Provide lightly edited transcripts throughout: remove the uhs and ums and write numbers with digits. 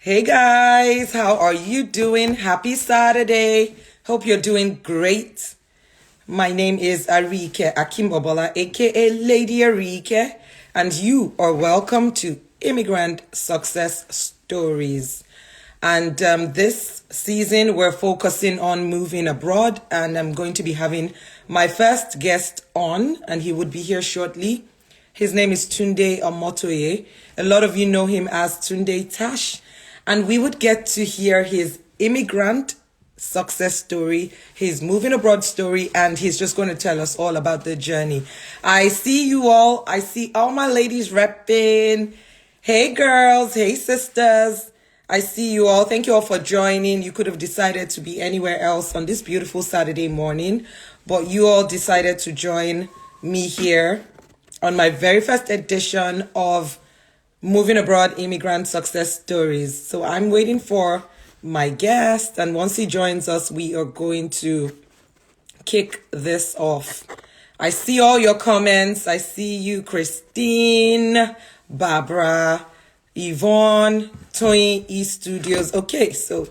Hey guys, how are you doing? Happy Saturday. Hope you're doing great. My name is Ariyike Akinbobola, aka Lady Ariyike, and you are welcome to Immigrant Success Stories. And this season, we're focusing on moving abroad, and I'm going to be having my first guest on, and he would be here shortly. His name is Tunde Omotoye. A lot of you know him as Tunde Tash, and we would get to hear his immigrant success story, his moving abroad story, and he's just going to tell us all about the journey. I see you all. I see all my ladies repping. Hey girls, hey sisters. I see you all. Thank you all for joining. You could have decided to be anywhere else on this beautiful Saturday morning, but you all decided to join me here on my very first edition of Moving Abroad Immigrant Success Stories. So I'm waiting for my guest, and once he joins us, we are going to kick this off. I see all your comments. I see you, Christine, Barbara, Yvonne, Tony E Studios. Okay, so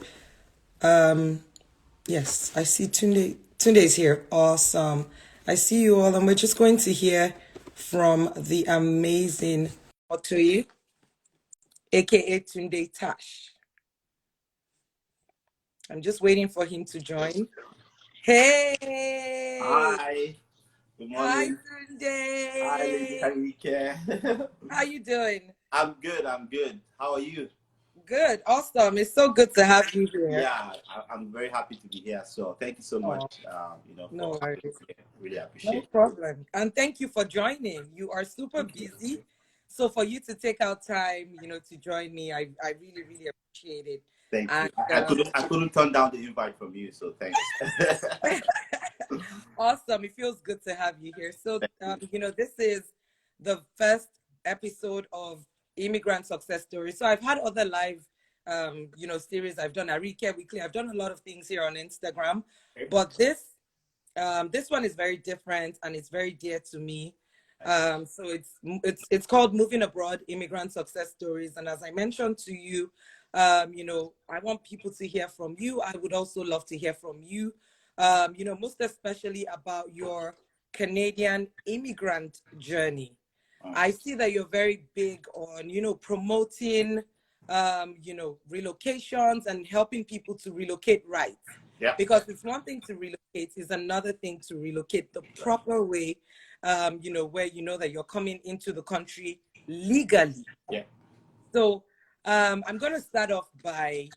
yes, I see Tunde. Tunde is here. Awesome. I see you all, and we're just going to hear from the amazing Otoye, aka Tunde Tash. I'm just waiting for him to join. Hey! Hi, good Hi, morning. Hi, Lady Tunde. Ariyike. How you doing? I'm good. How are you? Good. Awesome. It's so good to have you here. Yeah, I'm very happy to be here. So thank you so much, Oh, for no having worries. me here. Really No appreciate it. problem. And thank you for joining. You are super Thank you. busy. So for you to take out time, to join me, I really, really appreciate it. Thank you. And I couldn't turn down the invite from you, so thanks. awesome. It feels good to have you here. So, Thank you. this is the first episode of Immigrant Success Stories. So I've had other live, series. I've done Ariyike Weekly. I've done a lot of things here on Instagram, Okay. but this one is very different and it's very dear to me. So it's called Moving Abroad: Immigrant Success Stories. And as I mentioned to you, I want people to hear from you. I would also love to hear from you. Most especially about your Canadian immigrant journey. Uh, I see that you're very big on, promoting, relocations and helping people to relocate right. yeah. Because it's one thing to relocate, it's another thing to relocate the proper way, where you know that you're coming into the country legally. Yeah. So I'm going to start off by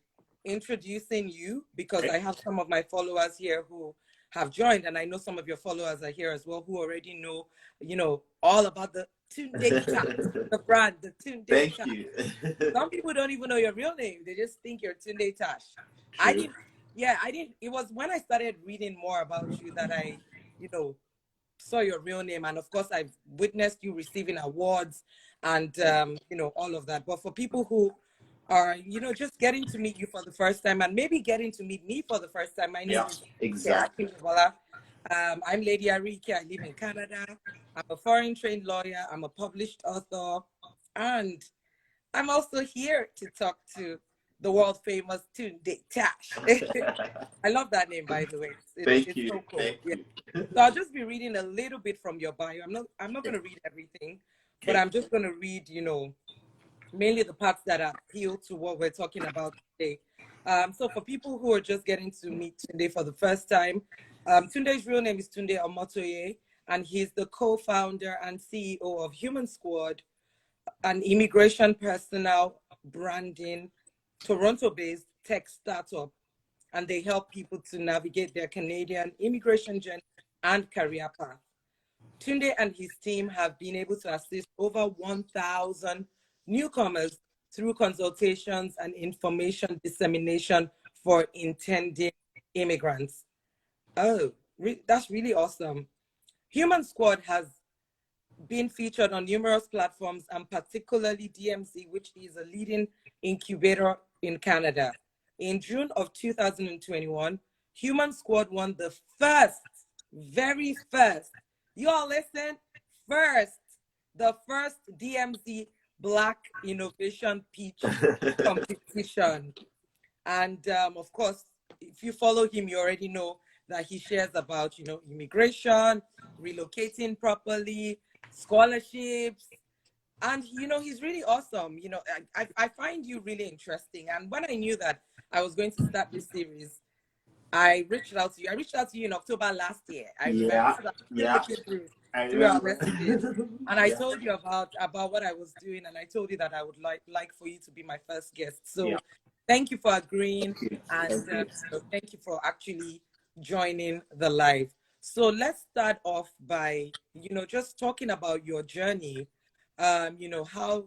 introducing you because Okay. I have some of my followers here who have joined, and I know some of your followers are here as well who already know, all about the Tunde Tash, the brand, the Tunde Thank Tash. you. Some people don't even know your real name; they just think you're Tunde Tash. I True. didn't. Yeah, I didn't. It was when I started reading more about you that I, you know, saw your real name, and of course I've witnessed you receiving awards and all of that. But for people who are just getting to meet you for the first time and maybe getting to meet me for the first time, my name Yeah. is Ariyike Exactly. Akinbobola. I'm Lady Ariyike. I live in Canada. I'm a foreign trained lawyer. I'm a published author, and I'm also here to talk to the world famous Tunde Tash. I love that name, by the way. Thank It's you. so cool. Thank Yeah. you. So I'll just be reading a little bit from your bio. I'm not going to read everything, but Okay. I'm just going to read, mainly the parts that appeal to what we're talking about today. So for people who are just getting to meet Tunde for the first time, Tunde's real name is Tunde Omotoye, and he's the co-founder and CEO of HumanSquad, an immigration personnel branding Toronto-based tech startup, and they help people to navigate their Canadian immigration journey and career path. Tunde and his team have been able to assist over 1,000 newcomers through consultations and information dissemination for intending immigrants. Oh, that's really awesome. Human Squad has been featured on numerous platforms, and particularly DMZ, which is a leading incubator in Canada. In June of 2021, Human Squad won the first, very first, you all listen, first, the first DMZ Black Innovation Pitch Competition. And of course, if you follow him, you already know that he shares about, immigration, relocating properly, scholarships, and he's really awesome. I find you really interesting. And when I knew that I was going to start this series, I reached out to you. I reached out to you in October last year. I remember. Yeah, So I'm still yeah, looking I through our remember. messages. And I Yeah, told you about what I was doing, and I told you that I would like for you to be my first guest. yeah. So thank you for agreeing, Thank you. and Thank you. thank you for actually joining the live. So let's start off by just talking about your journey. How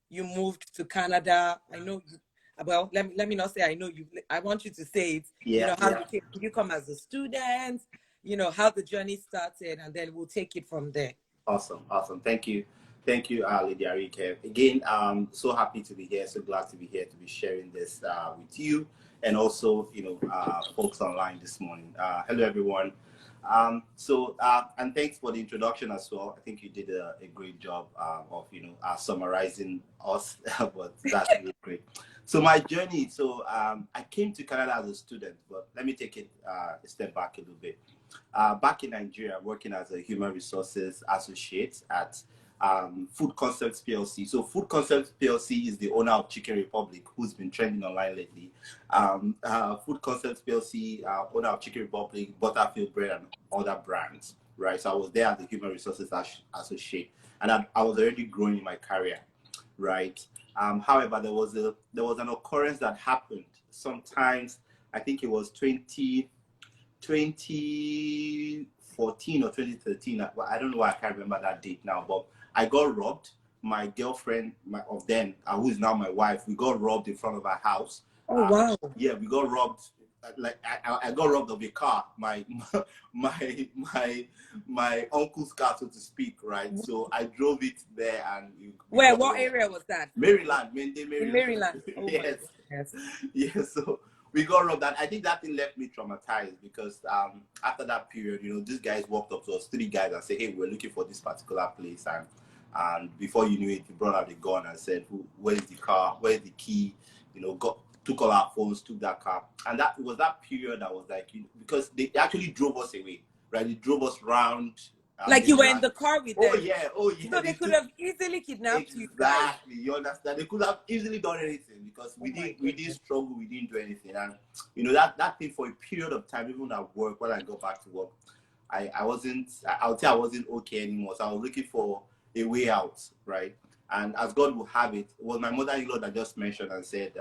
you moved to Canada. I know you, well, let me not say I know you. I want you to say it. Yeah, How yeah. you came, did you come as a student? How the journey started, and then we'll take it from there. Awesome, awesome. Thank you, Lady Ariyike. Again, so happy to be here. So glad to be here to be sharing this with you, and also folks online this morning. Hello, everyone. And thanks for the introduction as well. I think you did a great job of summarizing us, but that's really great. So my journey. So I came to Canada as a student, but let me take it a step back a little bit. Back in Nigeria, working as a human resources associate at Food Concepts PLC. So Food Concepts PLC is the owner of Chicken Republic, who's been trending online lately. Food Concepts PLC, owner of Chicken Republic, Butterfield Bread, and other brands, right? So I was there as a human resources associate, and I was already growing in my career, right? However, there was an occurrence that happened. Sometimes I think it was 2014 or 2013. I don't know why I can't remember that date now, but I got robbed. My girlfriend of then, who is now my wife, we got robbed in front of our house. Oh, wow. Yeah, we got robbed. Like I got robbed of a car, my uncle's car, so to speak, right? So I drove it there, and what area was that? Maryland, In Maryland. Oh, yes, yes. yes. So we got robbed. That, I think that thing left me traumatized because after that period, these guys walked up to us, three guys, and said, "Hey, we're looking for this particular place," and before you knew it, he brought out the gun and said, "Where's the car? Where's the key?" Took all our phones, took that car, and that was that period that was like, because they actually drove us away, right? They drove us round. Like you were in the car with them. Oh yeah. So they could have easily kidnapped you guys. Exactly. You understand? They could have easily done anything because we didn't struggle, we didn't do anything. And that thing for a period of time, even at work, when I got back to work, I would say I wasn't okay anymore. So I was looking for a way out, right? And as God will have it, it was my mother-in-law that just mentioned and said,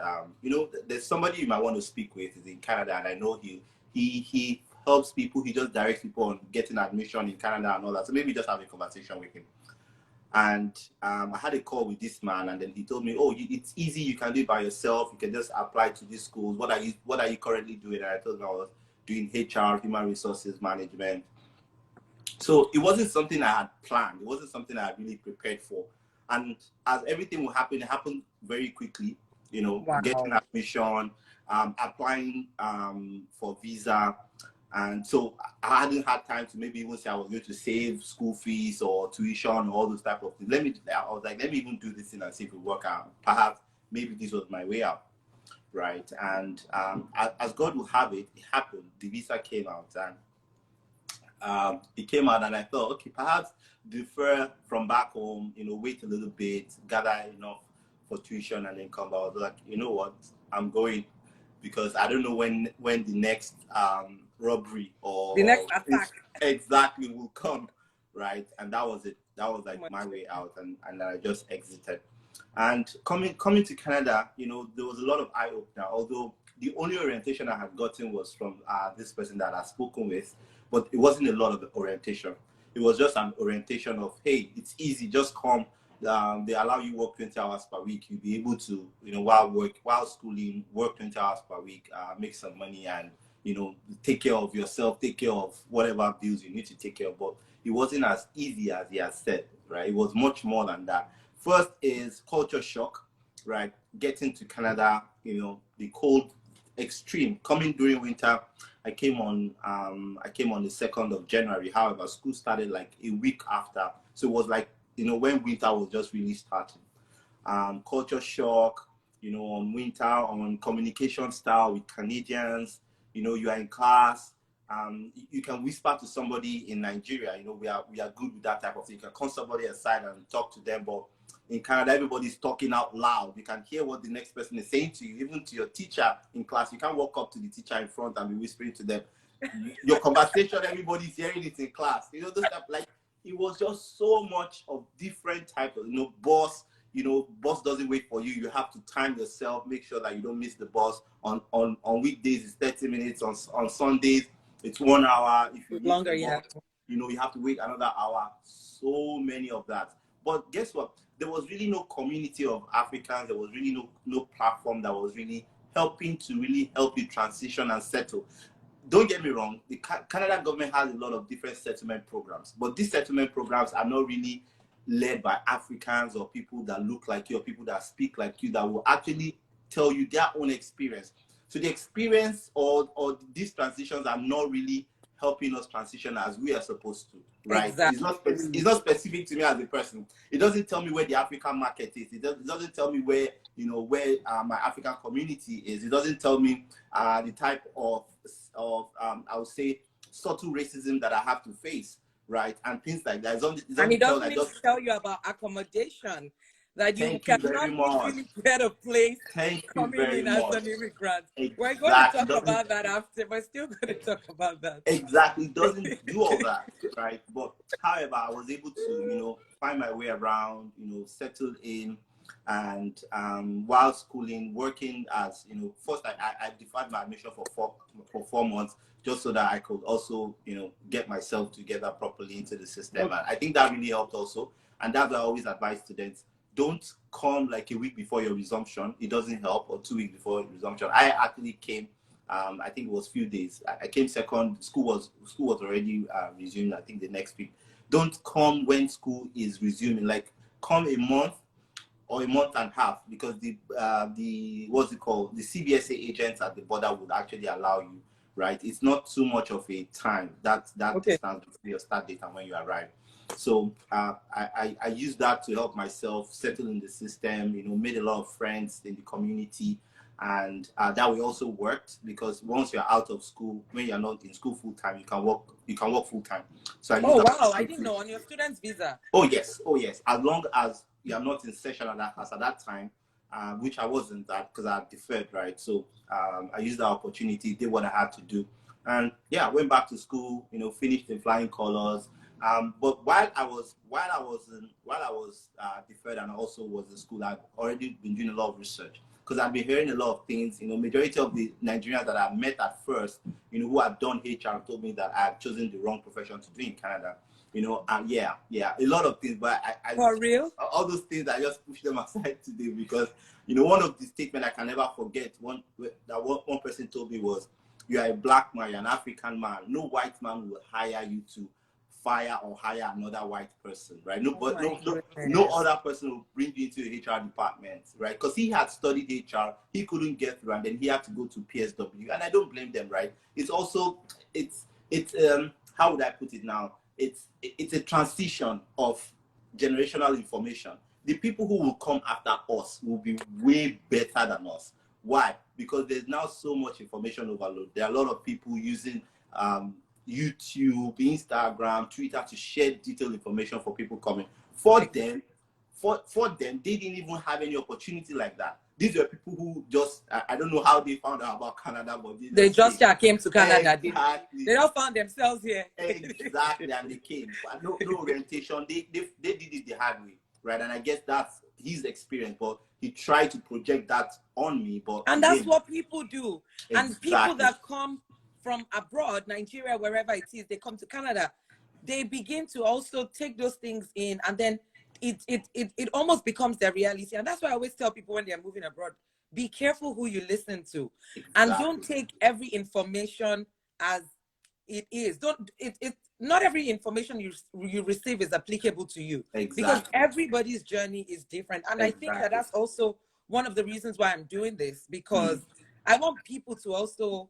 there's somebody you might want to speak with. He's in Canada, and I know he helps people. He just directs people on getting admission in Canada and all that. So maybe just have a conversation with him. And I had a call with this man, and then he told me, "Oh, it's easy. You can do it by yourself. You can just apply to these schools. What are you currently doing?" And I told him I was doing HR, human resources management. So it wasn't something I had planned. It wasn't something I had really prepared for. And as everything will happen, it happened very quickly. Wow. Getting admission, applying for visa. And so I hadn't had time to maybe even say I was going to save school fees or tuition or all those type of things. I was like, let me even do this thing and see if it work out. Perhaps maybe this was my way out, right? And as God will have it, it happened. The visa came out, and it came out, and I thought, okay, perhaps defer from back home, wait a little bit, gather enough for tuition, and then come back. I was like, you know what, I'm going, because I don't know when the next robbery or The next attack exactly will come, right? And that was it. That was like my way out, and I just exited. And coming to Canada, there was a lot of eye opener. Although the only orientation I had gotten was from this person that I've spoken with, but it wasn't a lot of the orientation. It was just an orientation of, hey, it's easy, just come. They allow you work 20 hours per week. You'll be able to, while schooling, work 20 hours per week, make some money, and take care of yourself, take care of whatever bills you need to take care of. But it wasn't as easy as he has said, right? It was much more than that. First is culture shock, right? Getting to Canada, the cold, extreme. Coming during winter, I came on the 2nd of January. However, school started like a week after, so it was like when winter was just really starting. culture shock, on winter, on communication style with Canadians. You are in class. You can whisper to somebody in Nigeria. We are good with that type of thing. You can call somebody aside and talk to them, but in Canada, everybody's talking out loud. You can hear what the next person is saying to you, even to your teacher in class. You can't walk up to the teacher in front and be whispering to them. Your conversation, everybody's hearing it in class. Those stuff, like, it was just so much of different type of, boss. Bus doesn't wait for you. You have to time yourself, make sure that you don't miss the bus. On weekdays, it's 30 minutes. On Sundays, it's 1 hour. If you longer, yeah. You have to wait another hour. So many of that. But guess what? There was really no community of Africans. There was really no platform that was really helping to really help you transition and settle. Don't get me wrong, the Canada government has a lot of different settlement programs, but these settlement programs are not really led by Africans or people that look like you or people that speak like you, that will actually tell you their own experience. So the experience or these transitions are not really helping us transition as we are supposed to, right? Exactly. It's not specific to me as a person. It doesn't tell me where the African market is. It doesn't tell me where my African community is. It doesn't tell me the type of I would say subtle racism that I have to face, right? And things like that. And it doesn't even tell you about accommodation, that you cannot easily get a place coming in as an immigrant. Exactly. We're going to talk about that after. We're still going to talk about that. Exactly. It doesn't do all that, right? But however, I was able to, find my way around, settle in, and while schooling, working as, first I deferred my admission for 4 months, just so that I could also, get myself together properly into the system. And I think that really helped also. And that's what I always advise students. Don't come like a week before your resumption. It doesn't help, or 2 weeks before resumption. I actually came, I think it was a few days. I came second. School was already resumed, I think the next week. Don't come when school is resuming. Like, come a month or a month and a half, because the what's it called? The CBSA agents at the border would actually allow you, right? It's not too much of a time, that distance between your start date and when you arrive. So I used that to help myself settle in the system, made a lot of friends in the community. And that way also worked, because once you're out of school, when you're not in school full time, you can work full time. So I didn't know, on your student's visa. Oh yes, as long as you are not in session at that time, which I wasn't, that because I had deferred, right? So I used that opportunity, did what I had to do, and yeah, went back to school, finished in flying colors. But while I was deferred and also was in school, I've already been doing a lot of research, because I've been hearing a lot of things. Majority of the Nigerians that I met at first, who have done HR, told me that I've chosen the wrong profession to do in Canada. Yeah, a lot of things, but I for real, all those things, I just push them aside today, because one of the statements I can never forget, one person told me was, "You are a black man, you're an African man. No white man will hire you to fire or hire another white person, right? No other person will bring you into the HR department, right? Because he had studied HR, he couldn't get through, and then he had to go to PSW, and I don't blame them, right? It's also how would I put it now? It's a transition of generational information. The people who will come after us will be way better than us. Why? Because there's now so much information overload. There are a lot of people using YouTube, Instagram, Twitter to share detailed information for people coming. For them, they didn't even have any opportunity like that. These were people who just, I don't know how they found out about Canada, but they just came to Canada. Exactly. They don't found themselves here. Exactly, and they came. No orientation. They did it the hard way, right? And I guess that's his experience, but he tried to project that on me. And that's what people do. Exactly. And people that come from abroad, Nigeria, wherever it is, they come to Canada, they begin to also take those things in, and then it almost becomes their reality. And that's why I always tell people when they're moving abroad, be careful who you listen to. Exactly. And don't take every information as it is. Not every information you receive is applicable to you. Exactly. Because everybody's journey is different. And exactly. I think that's also one of the reasons why I'm doing this, because I want people to also,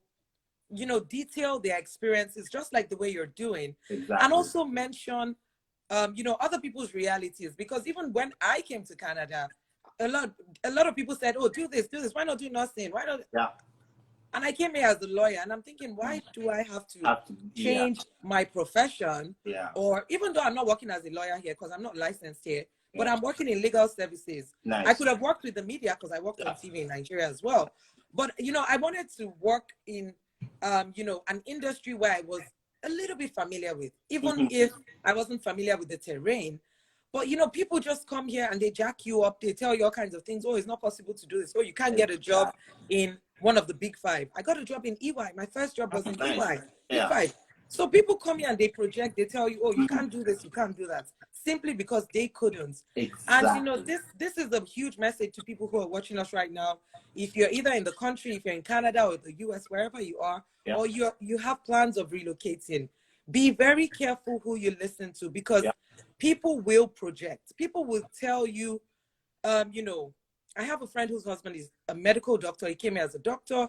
detail their experiences, just like the way you're doing. Exactly. And also mention, other people's realities. Because even when I came to Canada, a lot of people said, oh, do this. Why not do nursing? Why not? Yeah. And I came here as a lawyer, and I'm thinking, why do I have to change my profession? Yeah. Or even though I'm not working as a lawyer here, because I'm not licensed here, but I'm working in legal services. Nice. I could have worked with the media because I worked on TV in Nigeria as well. But, you know, I wanted to work in, you know, an industry where I was a little bit familiar with, even if I wasn't familiar with the terrain. But, you know, people just come here and they jack you up. They tell you all kinds of things. Oh, it's not possible to do this. Oh, you can't get a job in one of the big five. I got a job in EY. My first job was in EY. Big five. So people come here and they project. They tell you, oh, you can't do this. You can't do that. Simply because they couldn't. And, you know, this is a huge message to people who are watching us right now. If you're either in the country, if you're in Canada or the US, wherever you are, or you have plans of relocating, be very careful who you listen to, because people will project. People will tell you, you know, I have a friend whose husband is a medical doctor. He came here as a doctor.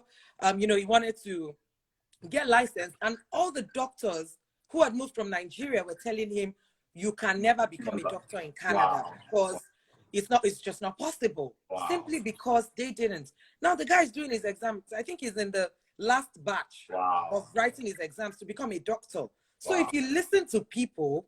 You know, he wanted to get licensed, and all the doctors who had moved from Nigeria were telling him, you can never become a doctor in Canada because it's just not possible. Simply because they didn't. Now the guy is doing his exams. I think he's in the last batch of writing his exams to become a doctor. So if you listen to people,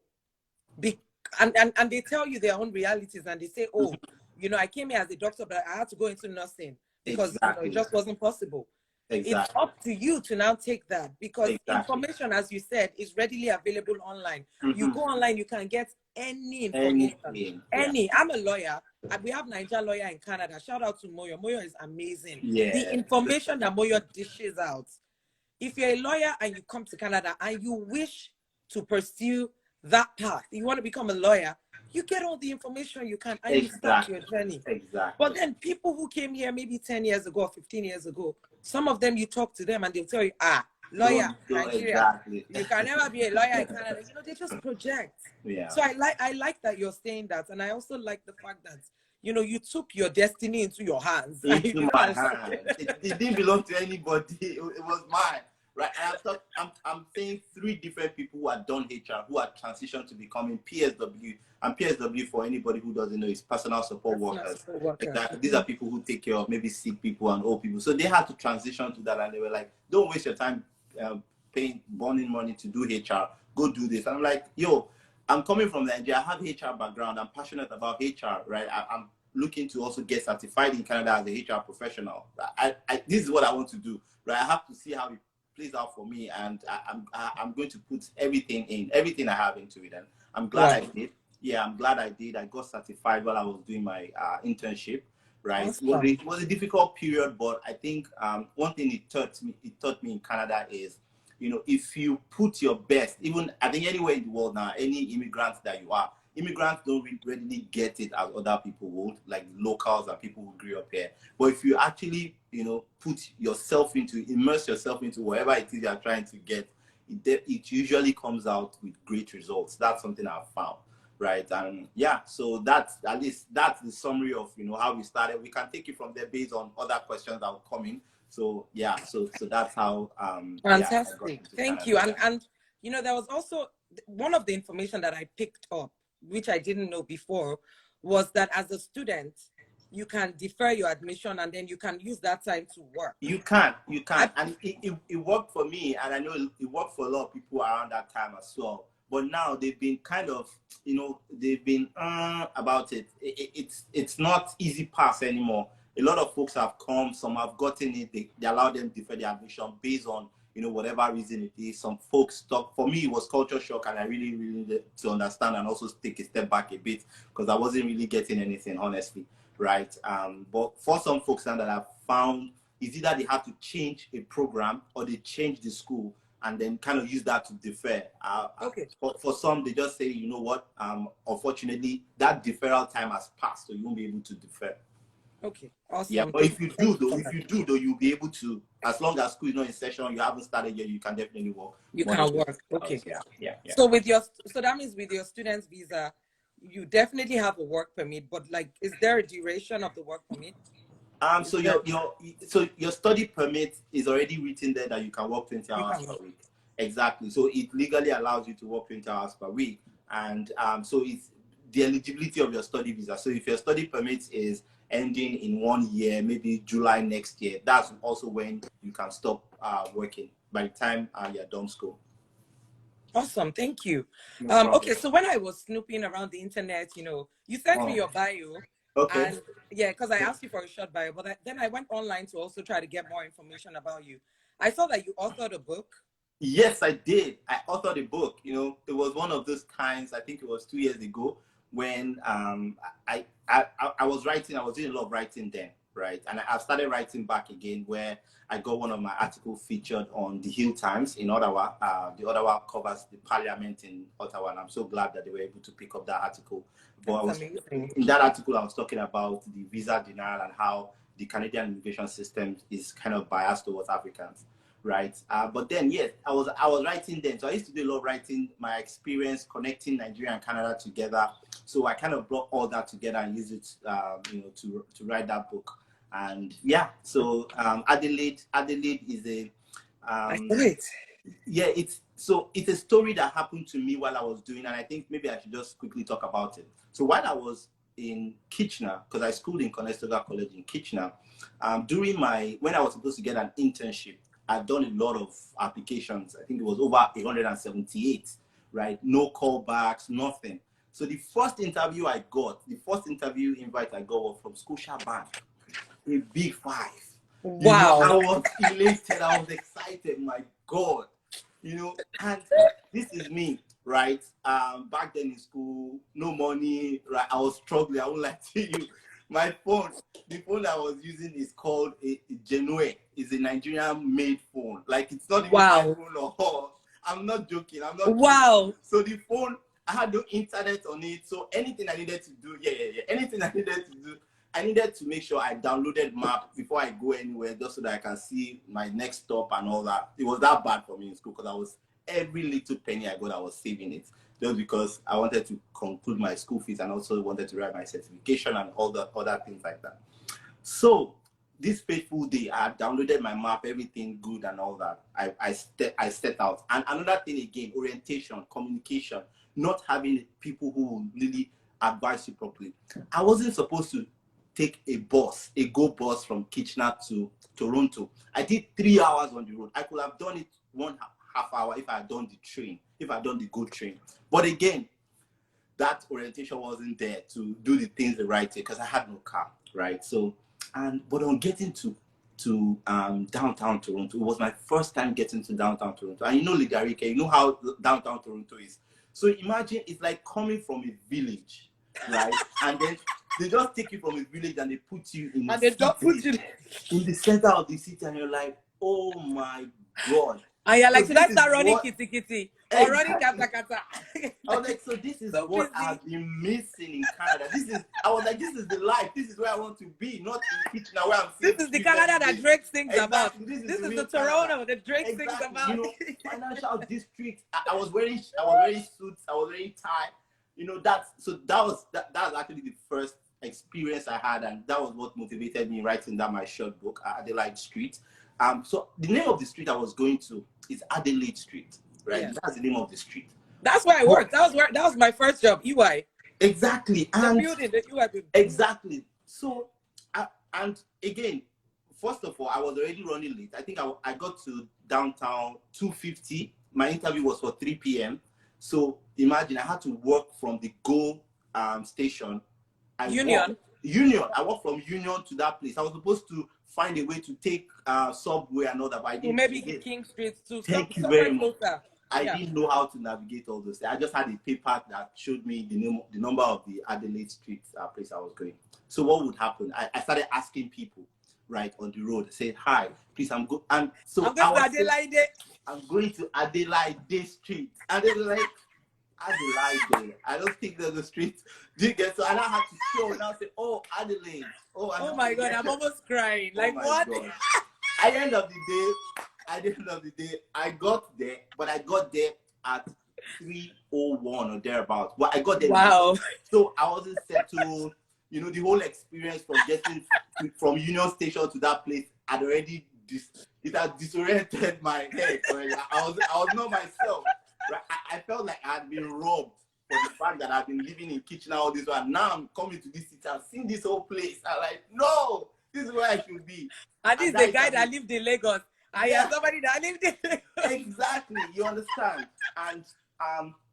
and they tell you their own realities, and they say, oh, you know, I came here as a doctor, but I had to go into nursing because you know, it just wasn't possible. It's up to you to now take that, because information, as you said, is readily available online. You go online, you can get any information. I'm a lawyer, and we have Nigerian lawyer in Canada. Shout out to Moyo. Moyo is amazing. The information that Moyo dishes out. If you're a lawyer and you come to Canada and you wish to pursue that path, you want to become a lawyer, you get all the information you can and you start your journey. But then people who came here maybe 10 years ago or 15 years ago, some of them, you talk to them and they'll tell you, lawyer, Nigeria, you can never be a lawyer in Canada. You know, they just project. So I like that you're saying that. And I also like the fact that, you know, you took your destiny into your hands. Into my hands. It didn't belong to anybody. It was mine. Right, and I'm saying 3 different people who have done HR, who have transitioned to becoming PSW. And PSW, for anybody who doesn't know, is personal support workers. Exactly. These are people who take care of maybe sick people and old people. So they had to transition to that, and they were like, don't waste your time burning money to do HR. Go do this. And I'm like, yo, I'm coming from Nigeria. I have HR background. I'm passionate about HR, right? I'm looking to also get certified in Canada as a HR professional. This is what I want to do, right? I have to see how it plays out for me, and I'm going to put everything I have into it, and I'm glad I did. Yeah, I'm glad I did. I got certified while I was doing my internship, right? It was a difficult period, but I think one thing it taught me in Canada is, you know, if you put your best, even I think anywhere in the world now, any immigrants that you are, immigrants don't readily get it as other people would, like locals and people who grew up here. But if you actually, you know, immerse yourself into whatever it is you're trying to get, it usually comes out with great results. That's something I've found, right? And yeah, so that's the summary of, you know, how we started. We can take it from there based on other questions that will come in. So yeah, so that's how. Fantastic. Thank you. And you know, there was also one of the information that I picked up, which I didn't know before, was that as a student, you can defer your admission and then you can use that time to work. You can. And it worked for me, and I know it worked for a lot of people around that time as well. But now they've been kind of, you know, they've been about it. It's not easy pass anymore. A lot of folks have come, some have gotten it, they allow them to defer their admission based on, you know, whatever reason it is. Some folks talk. For me, it was culture shock, and I really needed to understand and also take a step back a bit, because I wasn't really getting anything, honestly, right? But for some folks now that I've found, is either they have to change a program or they change the school and then kind of use that to defer. For some, they just say, you know what, unfortunately, that deferral time has passed, so you won't be able to defer. Okay, awesome. Yeah, but if you do though, you'll be able to, as long as school is not in session, you haven't started yet, you can definitely work. You can work. Okay. Yeah. So that means with your student's visa, you definitely have a work permit, but like, is there a duration of the work permit? So your study permit is already written there that you can work 20 hours per week. Exactly. So it legally allows you to work 20 hours per week, and so it's the eligibility of your study visa. So if your study permit is ending in 1 year, maybe July next year. That's also when you can stop working by the time you're done school. Awesome, thank you. No Okay, so when I was snooping around the internet, you sent me your bio. Okay. And yeah, because I asked you for a short bio, but then I went online to also try to get more information about you. I saw that you authored a book. Yes, I did. I authored a book. It was one of those kinds. I think it was 2 years ago when I was writing. I was doing a lot of writing then, right? And I started writing back again, where I got one of my articles featured on the Hill Times in Ottawa. The Ottawa covers the Parliament in Ottawa, and I'm so glad that they were able to pick up that article. But in that article, I was talking about the visa denial and how the Canadian immigration system is kind of biased towards Africans. Right, but then yes, I was writing then. So I used to do a lot of writing, my experience connecting Nigeria and Canada together. So I kind of brought all that together and used it, to write that book. And yeah, so Adelaide is a yeah, it's a story that happened to me while I was doing, and I think maybe I should just quickly talk about it. So while I was in Kitchener, because I schooled in Conestoga College in Kitchener, when I was supposed to get an internship, I've done a lot of applications. I think it was over 178, right? No callbacks, nothing. So the first interview invite I got was from Scotiabank, a big 5. Wow. I was elated. I was excited. My God. And this is me, right? Back then in school, no money, right? I was struggling. I won't lie to you. The phone I was using is called a Genoa. It's a Nigerian-made phone. Like, it's not even my phone or I'm not joking. Joking. So the phone, I had no internet on it. So anything I needed to do, anything I needed to do, I needed to make sure I downloaded map before I go anywhere, just so that I can see my next stop and all that. It was that bad for me in school, because every little penny I got, I was saving it, just because I wanted to conclude my school fees and also wanted to write my certification and all the other things like that. So this fateful day, I downloaded my map, everything good and all that. I set out. And another thing again, orientation, communication, not having people who will really advise you properly. I wasn't supposed to take a go bus from Kitchener to Toronto. I did 3 hours on the road. I could have done it 1.5 hour if I had done the train, if I had done the GO train. But again, that orientation wasn't there to do the things the right way, because I had no car, right? So, but on getting to downtown Toronto, it was my first time getting to downtown Toronto. And Lady Ariyike, you know how downtown Toronto is. So imagine it's like coming from a village, right? And then they just take you from a village and they put you in the center of the city, and you're like, oh my God. And you're like, should I start running kitty kitty or running kata kata? I was like, so this is what I've been missing in Canada. I was like, this is the life. This is where I want to be, not in Kitchener where I'm seeing. This is the Canada that Drake sings about. This is the Toronto that Drake sings about. Financial district. I was wearing suits. I was wearing tie. That was actually the first experience I had, and that was what motivated me writing down my short book, Adelaide Street. So the name of the street I was going to is Adelaide Street, right? Yeah. That's the name of the street. That's where I worked. That was my first job, UI. Exactly. The building, the UI building. Exactly. So, and again, first of all, I was already running late. I think I got to downtown 2:50. My interview was for 3 p.m. So imagine I had to walk from the GO station. Union. I walked from Union to that place. I was supposed to find a way to take subway and all that, but I didn't. Maybe King Street too. Thank you very much. I didn't know how to navigate all those things. I just had a paper that showed me the number of the Adelaide Street place I was going. So what would happen? I started asking people, right, on the road. I said, hi, please, I'm good. And so I'm going to Adelaide. I'm going to Adelaide Street. And they're like, Adelaide. I don't think there's a street. Do you get so? And I had to show and I say, oh, Adelaide. Oh my God, I'm almost crying. Like what? At the end of the day, I got there, but I got there at 3:01 or thereabouts. Well, I got there. Wow. So I wasn't settled. The whole experience from getting from Union Station to that place had already disoriented my head. I was not myself. Right? I felt like I had been robbed. for the fact that I've been living in Kitchener all this while. Now I'm coming to this city. I've seen this whole place. I'm like, no, this is where I should be. And this is the guy that lived in Lagos. I am somebody that lived in Lagos. Exactly, you understand. And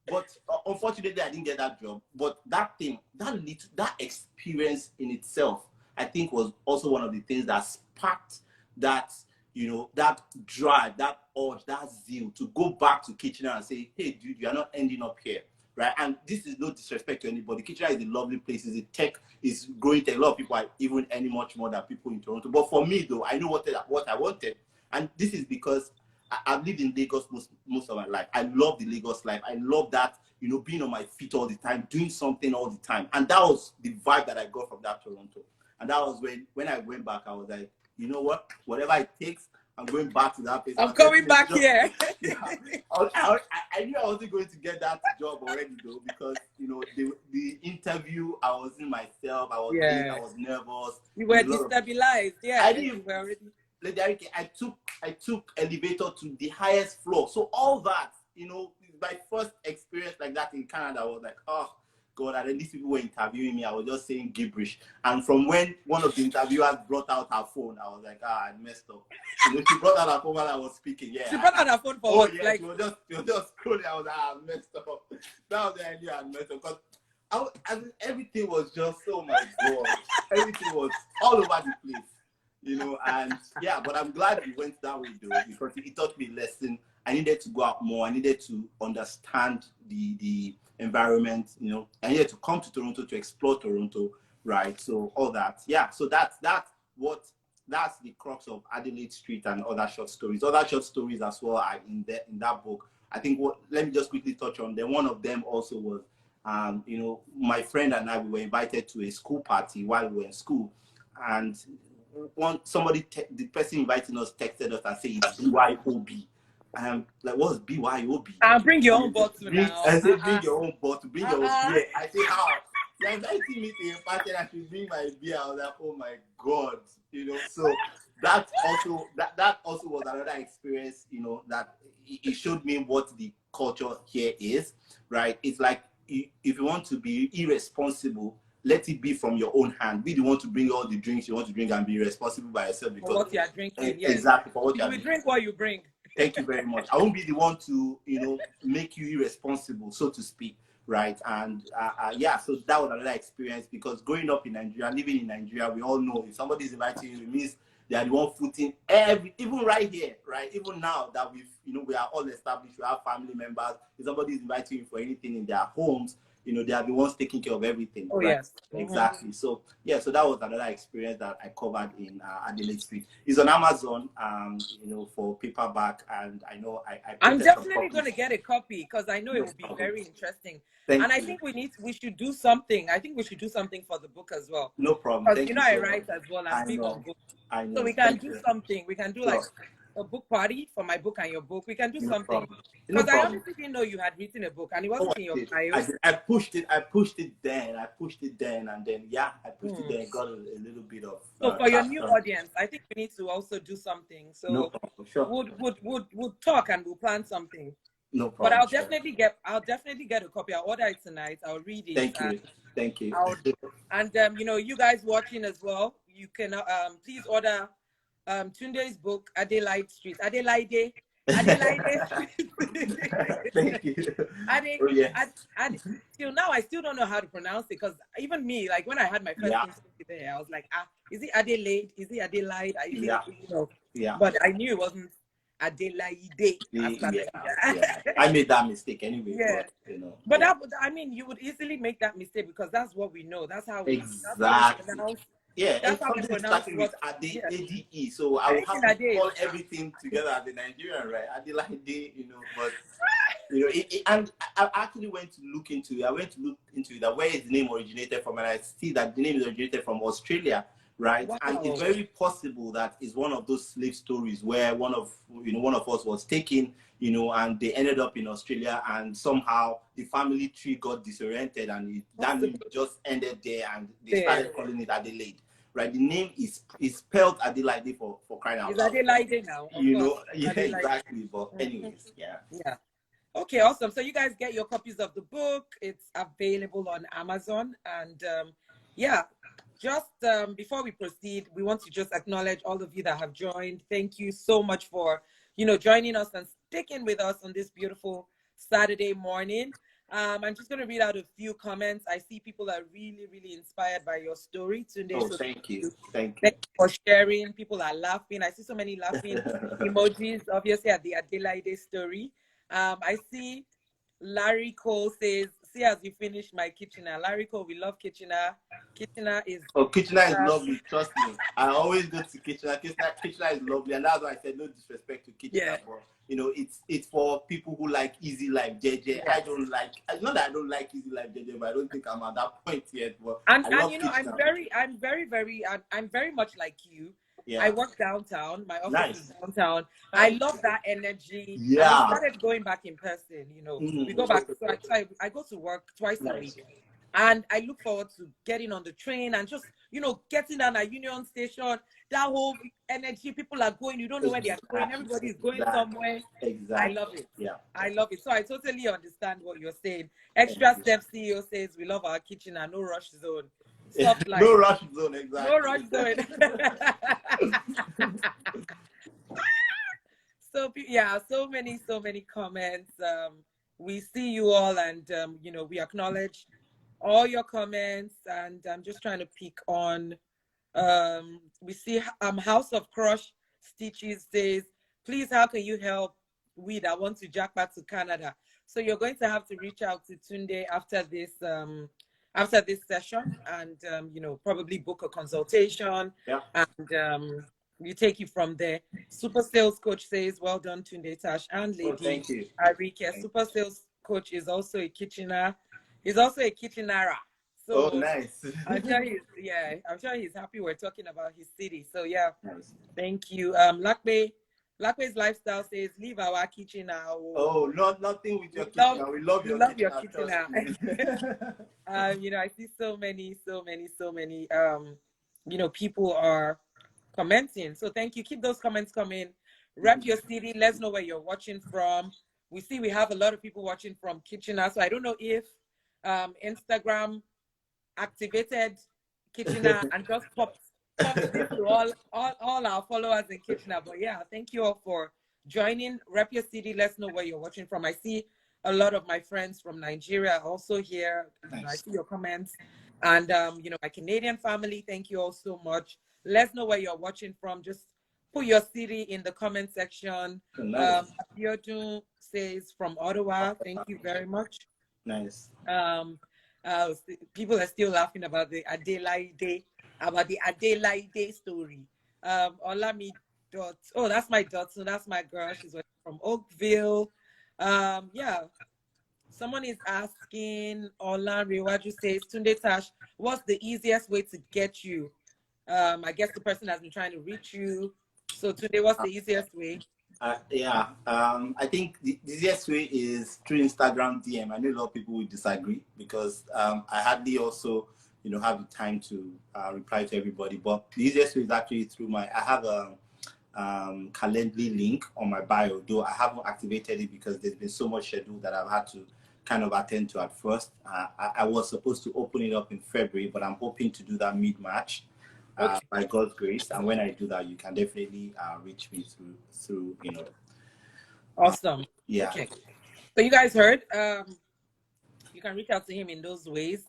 but unfortunately, I didn't get that job. But that thing, that experience in itself, I think, was also one of the things that sparked that, you know, that drive, that urge, that zeal to go back to Kitchener and say, hey, dude, you are not ending up here, right? And this is no disrespect to anybody. Kitchener is a lovely place. It's a tech, is growing tech. A lot of people are even earning much more than people in Toronto. But for me, though, I know what I wanted. And this is because I've lived in Lagos most of my life. I love the Lagos life. I love that, you know, being on my feet all the time, doing something all the time. And that was the vibe that I got from that Toronto. And that was when I went back, I was like, you know what? Whatever it takes, I'm going back to that place. I'm coming back here. Yeah. I knew I wasn't going to get that job already, though, because, you know, the interview, I wasn't myself. I was nervous. You were destabilized. I didn't. Lady Ariyike, I took elevator to the highest floor. So all that, you know, my first experience like that in Canada, I was like, oh God, and then these people were interviewing me. I was just saying gibberish. And from when one of the interviewers brought out her phone, I was like, I messed up. You know, she brought out her phone while I was speaking. Yeah. She brought out her phone for what? Yeah, like, she was just scrolling. I was like, I messed up. That was the idea I messed up. Because everything was just, oh my God. Everything was all over the place. You know, and yeah, but I'm glad we went that way, though, because it taught me a lesson. I needed to go out more. I needed to understand the environment, you know. I needed to come to Toronto to explore Toronto, right? So all that, yeah. So that's the crux of Adelaide Street and other short stories. Other short stories as well are in that book. I think let me just quickly touch on them. One of them also was, you know, my friend and I, we were invited to a school party while we were in school, and the person inviting us texted us and said it's BYOB. Like, what's BYOB? Bring your own bottle now. I said, bring your own bottle, bring your own beer. I said, how? You're inviting me to a party and I should bring my beer. I was like, oh my God, you know. So that also was another experience, you know, that it showed me what the culture here is, right? It's like, if you want to be irresponsible, let it be from your own hand. Be the one to bring all the drinks you want to drink and be responsible by yourself. Because for what you are drinking, yes. Exactly. For what you will drink what you bring. Thank you very much. I won't be the one to, you know, make you irresponsible, so to speak, right? And yeah, so that was another experience, because growing up in Nigeria, living in Nigeria, we all know if somebody's inviting you, it means they are the one footing even right here, right? Even now that we are all established, we have family members. If somebody is inviting you for anything in their homes, you know, they are the ones taking care of everything. Oh, right? yes. Exactly. So, yeah, so that was another experience that I covered in Adelaide Street. It's on Amazon, you know, for paperback. And I know I'm definitely going to get a copy, because I know it will be very interesting. Thank and you. I think we should do something. I think we should do something for the book as well. No problem. Because, you know, I write as well. I'm big on books. I know. So we can do something. We can do like a book party for my book and your book. We can do something. Because I honestly didn't know you had written a book and it wasn't in your bio. I pushed it then, and then yeah, I pushed it there and got a little bit of. So for your new audience, I think we need to also do something. So no problem, sure. we'll talk and we'll plan something. No problem. But I'll definitely get a copy. I'll order it tonight. I'll read it. Thank you. And you know, you guys watching as well, you can please order Tunde's book, Adelaide Street. Adelaide Street. Thank you. Till now, I still don't know how to pronounce it, because even me, like when I had my first interview there, I was like, is it Adelaide? Is it Adelaide? You know. Yeah. But I knew it wasn't Adelaide. I made that mistake anyway. Yeah. But, you know. But I mean, you would easily make that mistake, because that's what we know. That's how we pronounce. Yeah, that's how we pronounce with ADE. So I will have to call everything together as a Nigerian, right? Adelaide, you know. But you know, and I actually went to look into it. That where is the name originated from, and I see that the name is originated from Australia, right? Wow. And it's very possible that it's one of those slave stories where one of us was taken, you know, and they ended up in Australia, and somehow the family tree got disoriented, and that name just ended there, and they started calling it Adelaide. Right, the name is spelled Adelaide for crying out loud. It's Adelaide now. You know, yeah, Adelaide. Exactly. But anyways, yeah. Okay, awesome. So you guys get your copies of the book. It's available on Amazon. And yeah, just before we proceed, we want to just acknowledge all of you that have joined. Thank you so much for, joining us and sticking with us on this beautiful Saturday morning. I'm just going to read out a few comments. I see people are really, really inspired by your story, Tunde. Oh, So thank you. Thank you for sharing. People are laughing. I see so many laughing you. emojis, obviously, at the Adelaide story. I see Larry Cole says, see as you finish my Kitchener. Larry Cole, we love Kitchener. Kitchener is... Oh, Kitchener is lovely. Trust me. I always go to Kitchener. Kitchener is lovely. And that's why I said no disrespect to Kitchener. Yeah. But, it's for people who like easy life, JJ. Yeah. I don't like, not that I don't like easy life, JJ, but I don't think I'm at that point yet. But And I love I'm very much like you. Yeah. I work downtown. My office is downtown. I love that energy. Yeah. And we started going back in person, We go back. So I go to work twice a week. And I look forward to getting on the train and just, getting down at Union Station. That whole energy, people are going, you don't know where they are going. Everybody is going somewhere. Exactly. I love it. Yeah. I love it. So I totally understand what you're saying. Extra Step CEO says we love our kitchen and no rush zone. Soft life. No rush zone, exactly. No rush zone. So yeah, so many comments. We see you all, and we acknowledge all your comments, and I'm just trying to pick on. We see House of Crush Stitches says, please, how can you help we that want to jack back to Canada? So you're going to have to reach out to Tunde after this session, and probably book a consultation. Yeah. And you take it from there. Super Sales Coach says, well done, Tunde Tash and Lady. Oh, thank you. Ariyike. Super Sales Coach is also a Kitchener. He's also a Kitchenera. So oh, nice. I'm sure he's happy we're talking about his city. So yeah, nice. Thank you. Lakwe's Lifestyle says, leave our kitchen now. Oh, nothing with your kitchen. We love your kitchen now. I see so many, people are commenting. So thank you. Keep those comments coming. Rep your city. Let's know where you're watching from. We see we have a lot of people watching from Kitchener. So I don't know if Instagram activated Kitchener and just popped this to all our followers in Kitchener. But yeah, thank you all for joining. Rep your city. Let's know where you're watching from. I see a lot of my friends from Nigeria also here. Nice. I see your comments. And my Canadian family, thank you all so much. Let's know where you're watching from. Just put your city in the comment section. Nice. Abiodun says from Ottawa. Thank you very much. Nice. People are still laughing about the Adelaide story. Olami dot. Oh, that's my dot. So that's my girl. She's from Oakville. Yeah. Someone is asking, Ola Riwaju says, Tunde Tash, what's the easiest way to get you? I guess the person has been trying to reach you. So Tunde, what's the easiest way? I think the easiest way is through Instagram DM. I know a lot of people will disagree because I hardly also, have the time to reply to everybody. But the easiest way is actually through I have a Calendly link on my bio, though I haven't activated it because there's been so much schedule that I've had to kind of attend to at first. I was supposed to open it up in February, but I'm hoping to do that mid-March. By God's grace, and when I do that, you can definitely reach me through. Awesome. Yeah. Okay. So you guys heard. You can reach out to him in those ways.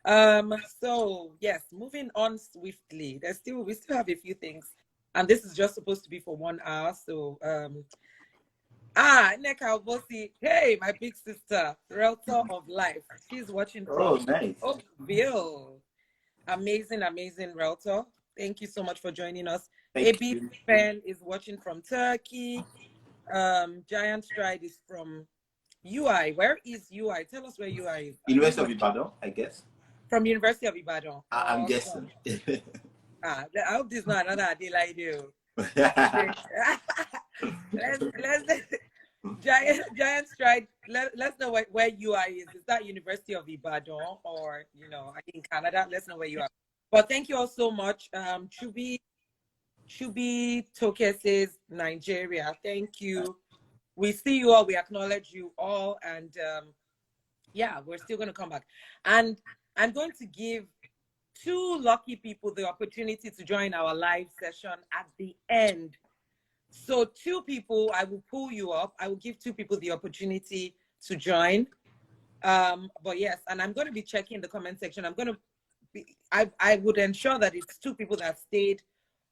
So yes, moving on swiftly. We still have a few things, and this is just supposed to be for 1 hour. So Neka Obosi, hey, my big sister, Realtor of Life. She's watching from nice. Oakville. Amazing Realtor. Thank you so much for joining us. Thank AB you. Pen is watching from Turkey. Giant Stride is from UI. Where is UI? Tell us where UI is. University of Ibadan, I guess. From University of Ibadan. I'm guessing. I hope this is not another Adelaide. Giant Stride. Let's know where UI is. Is that University of Ibadan or in Canada? Let's know where you are. But thank you all so much. Chubi Toke says Nigeria. Thank you. we see you all, we acknowledge you all, and yeah, we're still going to come back. And I'm going to give 2 lucky people the opportunity to join our live session at the end. So 2 people, I will pull you up. I will give 2 people the opportunity to join. But yes, and I'm going to be checking the comment section. I'm going to be, I would ensure that it's 2 people that stayed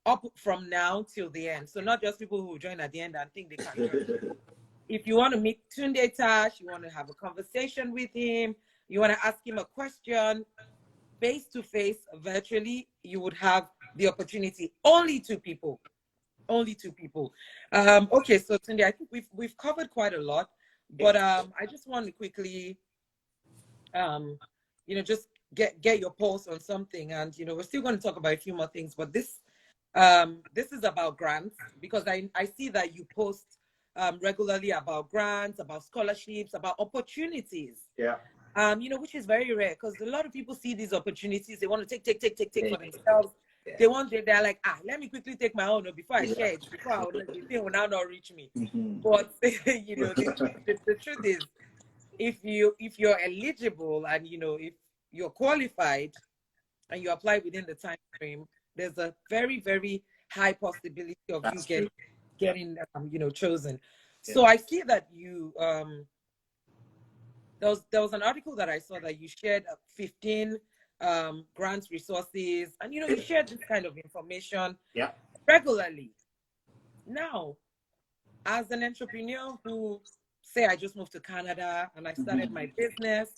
up from now till the end. So not just people who join at the end and think they can join. If you want to meet Tunde Tash, you want to have a conversation with him, you want to ask him a question face to face, virtually, you would have the opportunity. Only 2 people. Only 2 people. Okay, so Tunde, I think we've covered quite a lot, but I just want to quickly, just get your pulse on something, and we're still going to talk about a few more things, but this is about grants, because I see that you post regularly about grants, about scholarships, about opportunities. Yeah. Which is very rare, because a lot of people see these opportunities, they want to take for themselves. Yeah. They're like, let me quickly take my own before I share it, before the thing will now not reach me. But the truth is, if you're eligible, and if you're qualified and you apply within the time frame, there's a very, very high possibility of you getting chosen. Yeah. So I see that you there was an article that I saw that you shared 15 grants, resources, and you shared this kind of information regularly. Now, as an entrepreneur who, say, I just moved to Canada and I started my business,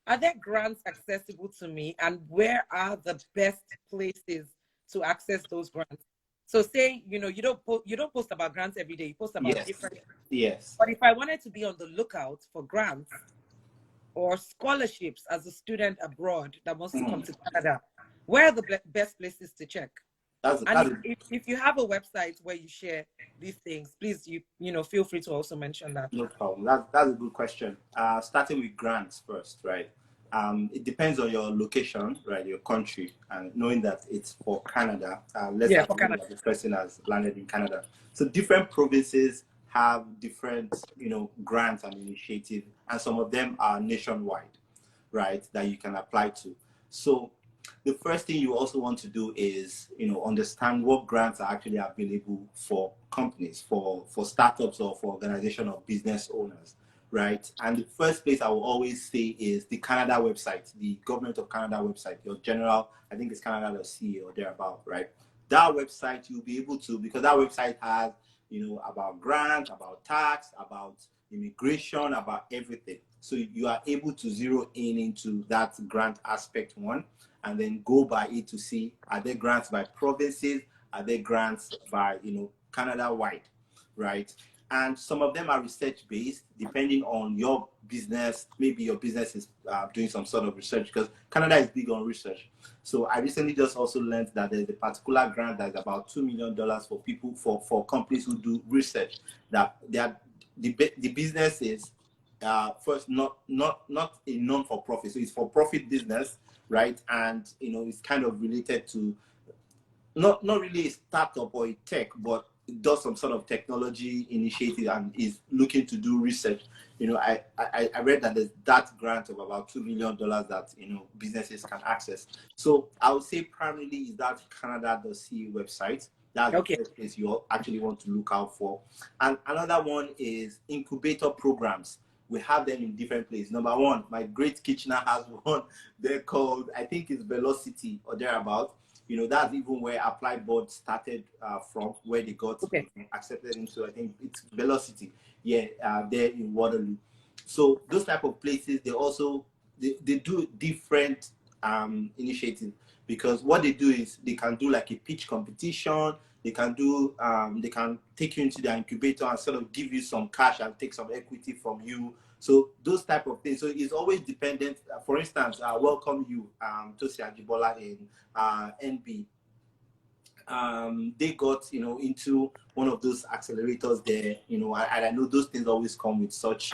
are there grants accessible to me, and where are the best places to access those grants? So say, you don't post about grants every day, you post about different. Yes. But if I wanted to be on the lookout for grants or scholarships as a student abroad that wants to come to Canada, where are the best places to check? If you have a website where you share these things, please, feel free to also mention that. No problem. That's a good question. Starting with grants first, right? It depends on your location, right? Your country, and knowing that it's for Canada. Let's assume that the person has landed in Canada. So different provinces have different, grants and initiatives, and some of them are nationwide, right? That you can apply to. So the first thing you also want to do is, understand what grants are actually available for companies, for startups, or for organization or business owners, right? And the first place I will always say is the Canada website, the Government of Canada website, your general, I think it's Canada.ca or thereabout, right? That website, you'll be able to, because that website has, about grants, about tax, about immigration, about everything. So you are able to zero in into that grant aspect one, and then go by it to see, are there grants by provinces? Are there grants by, Canada-wide, right? And some of them are research-based, depending on your business. Maybe your business is doing some sort of research, because Canada is big on research. So I recently just also learned that there's a particular grant that's about $2 million for people, for companies who do research, that the business is first not a non-for-profit, so it's for-profit business, right? And it's kind of related to not really a startup or a tech, but it does some sort of technology initiative and is looking to do research. I read that there's that grant of about $2 million that businesses can access. So I would say primarily is that Canada.ca website. That's the first place you actually want to look out for. And another one is incubator programs. We have them in different places. Number one, my great Kitchener has one. They're called, I think it's Velocity or thereabout. That's even where Applied Board started from, where they got accepted into, I think it's Velocity. Yeah, there in Waterloo. So those type of places, they also, they do different initiatives, because what they do is they can do like a pitch competition. They can do, they can take you into the incubator and sort of give you some cash and take some equity from you. So those type of things. So it's always dependent. For instance, I welcome you, Tosi Ajibola in NB. They got, into one of those accelerators there, and I know those things always come with such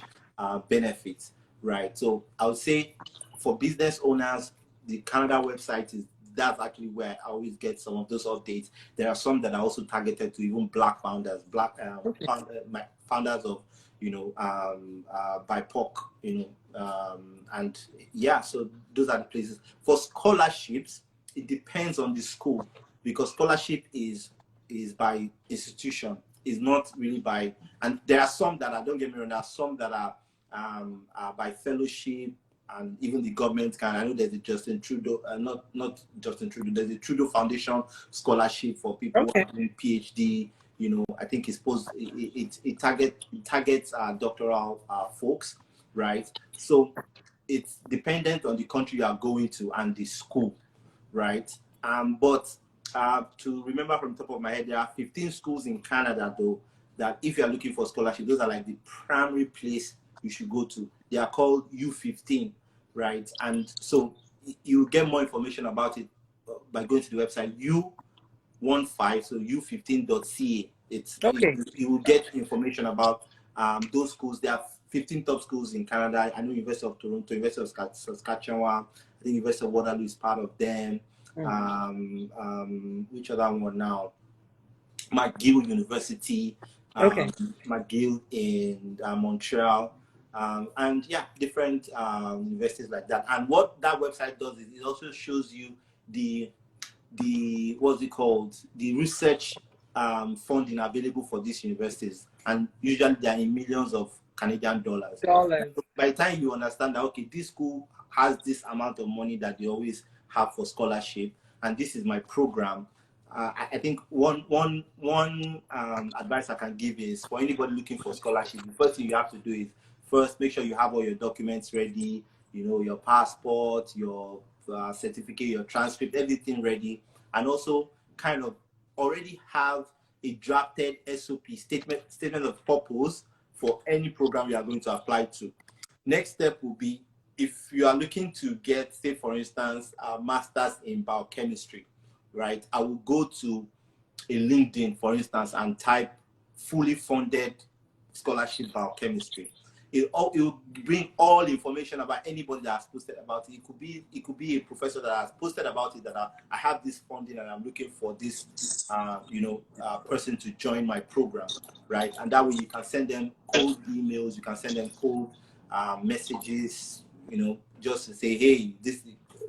benefits, right? So I would say for business owners, the Canada website is that's actually where I always get some of those updates. There are some that are also targeted to even Black founders, founders of, you know, BIPOC, you know, and yeah, so those are the places. For scholarships, it depends on the school, because scholarship is by institution, is not really by, and there are some that are, don't get me wrong, there are some that are by fellowship, and even the government can. I know there's a Justin Trudeau, not Justin Trudeau, there's a Trudeau Foundation scholarship for people who are doing PhD. You know, I think it's supposed, it targets doctoral folks, right? So it's dependent on the country you are going to and the school, right? But to remember from the top of my head, there are 15 schools in Canada, though, that if you are looking for scholarship, those are like the primary place you should go to. They are called U15, right? And so you get more information about it by going to the website U15, so U15.ca. It's you will get information about those schools. There are 15 top schools in Canada. I know University of Toronto, University of Saskatchewan, I think University of Waterloo is part of them. Which other one now? McGill University, McGill in Montreal, and yeah, different universities like that. And what that website does is it also shows you the what's it called, the research funding available for these universities, and usually they are in millions of Canadian dollars. By the time you understand that, okay, this school has this amount of money that they always have for scholarship, and this is my program. I think one advice I can give is, for anybody looking for scholarship, the first thing you have to do is first make sure you have all your documents ready. You know, your passport, your certificate, your transcript, everything ready, and also kind of already have a drafted SOP, statement of purpose, for any program you are going to apply to. Next step will be, if you are looking to get, say for instance, a master's in biochemistry, right? I will go to a LinkedIn, for instance, and type fully funded scholarship biochemistry. It will bring all information about anybody that has posted about it. It could be a professor that has posted about it, that I have this funding and I'm looking for this person to join my program, right? And that way you can send them cold emails, you can send them cold messages, you know, just to say, hey, this,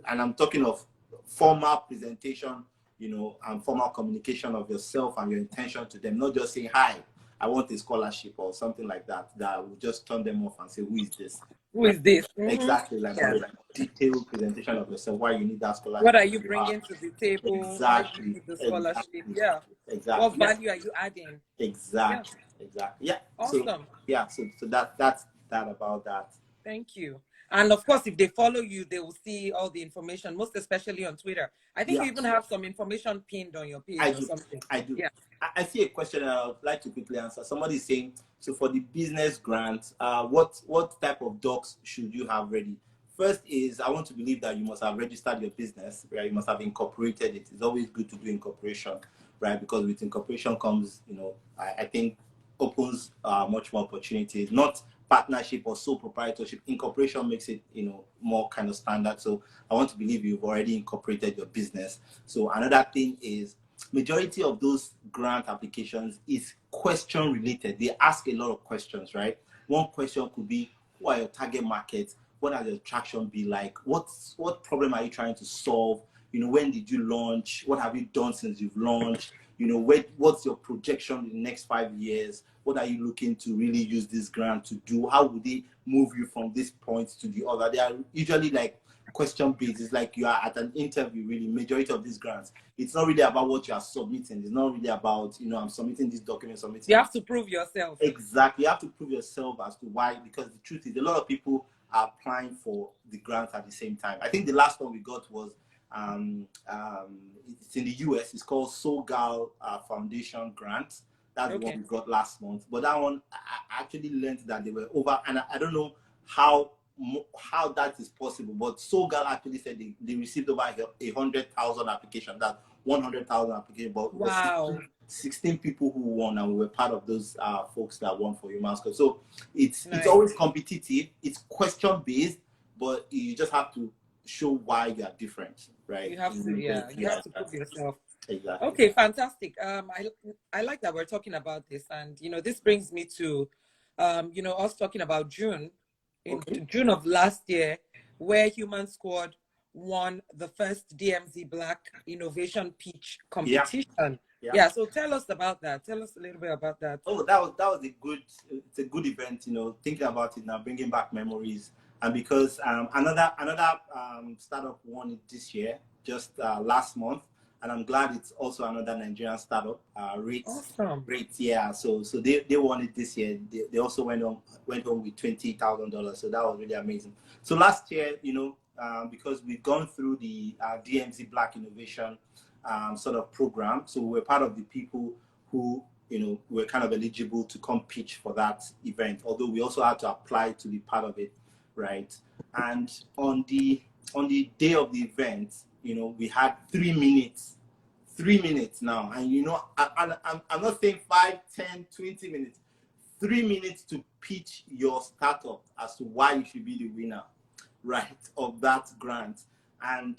and I'm talking of formal presentation, you know, and formal communication of yourself and your intention to them, not just saying, hi, I want a scholarship or something like that, that will just turn them off and say, who is this? Who is this? Exactly, like a detailed presentation of yourself, why you need that scholarship. What are you bringing to the table? Exactly. Why do you need the scholarship? Exactly. Yeah. Exactly. What value are you adding? Exactly. Yeah. Exactly. Yeah. Awesome. So that's that about that. Thank you. And of course, if they follow you, they will see all the information, most especially on Twitter. I think you even have some information pinned on your page or something. I do. Yeah. I see a question that I would like to quickly answer. Somebody is saying, so for the business grant, what type of docs should you have ready? First is, I want to believe that you must have registered your business, right? You must have incorporated it. It's always good to do incorporation, right? Because with incorporation comes, you know, I think opens much more opportunities, not partnership or sole proprietorship. Incorporation makes it, you know, more kind of standard. So I want to believe you've already incorporated your business. So another thing is, majority of those grant applications is question related. They ask a lot of questions, right? One question could be, who are your target markets? What are your traction be like? What problem are you trying to solve? You know, when did you launch? What have you done since you've launched? You know, what's your projection in the next 5 years? What are you looking to really use this grant to do? How would they move you from this point to the other? They are usually like question based. It's like you are at an interview, really. Majority of these grants, it's not really about what you are submitting. It's not really about, you know, I'm submitting this document, You have to prove yourself. Exactly. You have to prove yourself as to why, because the truth is, a lot of people are applying for the grant at the same time. I think the last one we got was it's in the US. It's called SoGal Foundation Grant. That's the one we got last month. But that one, I actually learned that they were over, and I don't know how that is possible. But SoGal actually said they received over 100,000 applications. That's 100,000 applications. But wow, 16 people who won, and we were part of those folks that won for HumanSquad. So it's always competitive. It's question based, but you just have to show why you are different, right? You have to, yeah, you have to prove yourself. Exactly. Okay, fantastic. I like that we're talking about this, and this brings me to, us talking about June, in June of last year, where HumanSquad won the first DMZ Black Innovation Pitch competition. Yeah. So tell us about that. Tell us a little bit about that. Oh, that was it's a good event. Thinking about it now, bringing back memories, and because another startup won it this year, just last month, and I'm glad it's also another Nigerian startup. Awesome. Yeah. So they won it this year. They also went home with $20,000. So that was really amazing. So last year, because we've gone through the DMZ Black Innovation sort of program, so we're part of the people who were kind of eligible to come pitch for that event. Although we also had to apply to be part of it, right? And on the day of the event, we had 3 minutes. 3 minutes now, and I'm not saying 5, 10, 20 minutes. 3 minutes to pitch your startup as to why you should be the winner, right, of that grant. And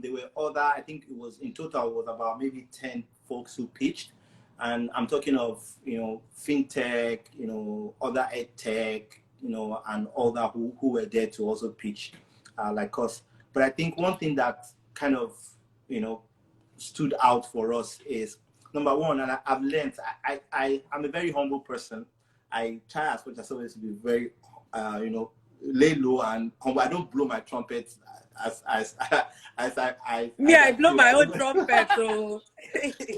there were other, I think it was in total, it was about maybe 10 folks who pitched. And I'm talking of, fintech, other ed tech, and other who were there to also pitch like us. But I think one thing that kind of, stood out for us is, number one, and I've learned, I'm a very humble person. I try as much as always to be very, lay low and humble. I don't blow my trumpet as I blow my own trumpet. So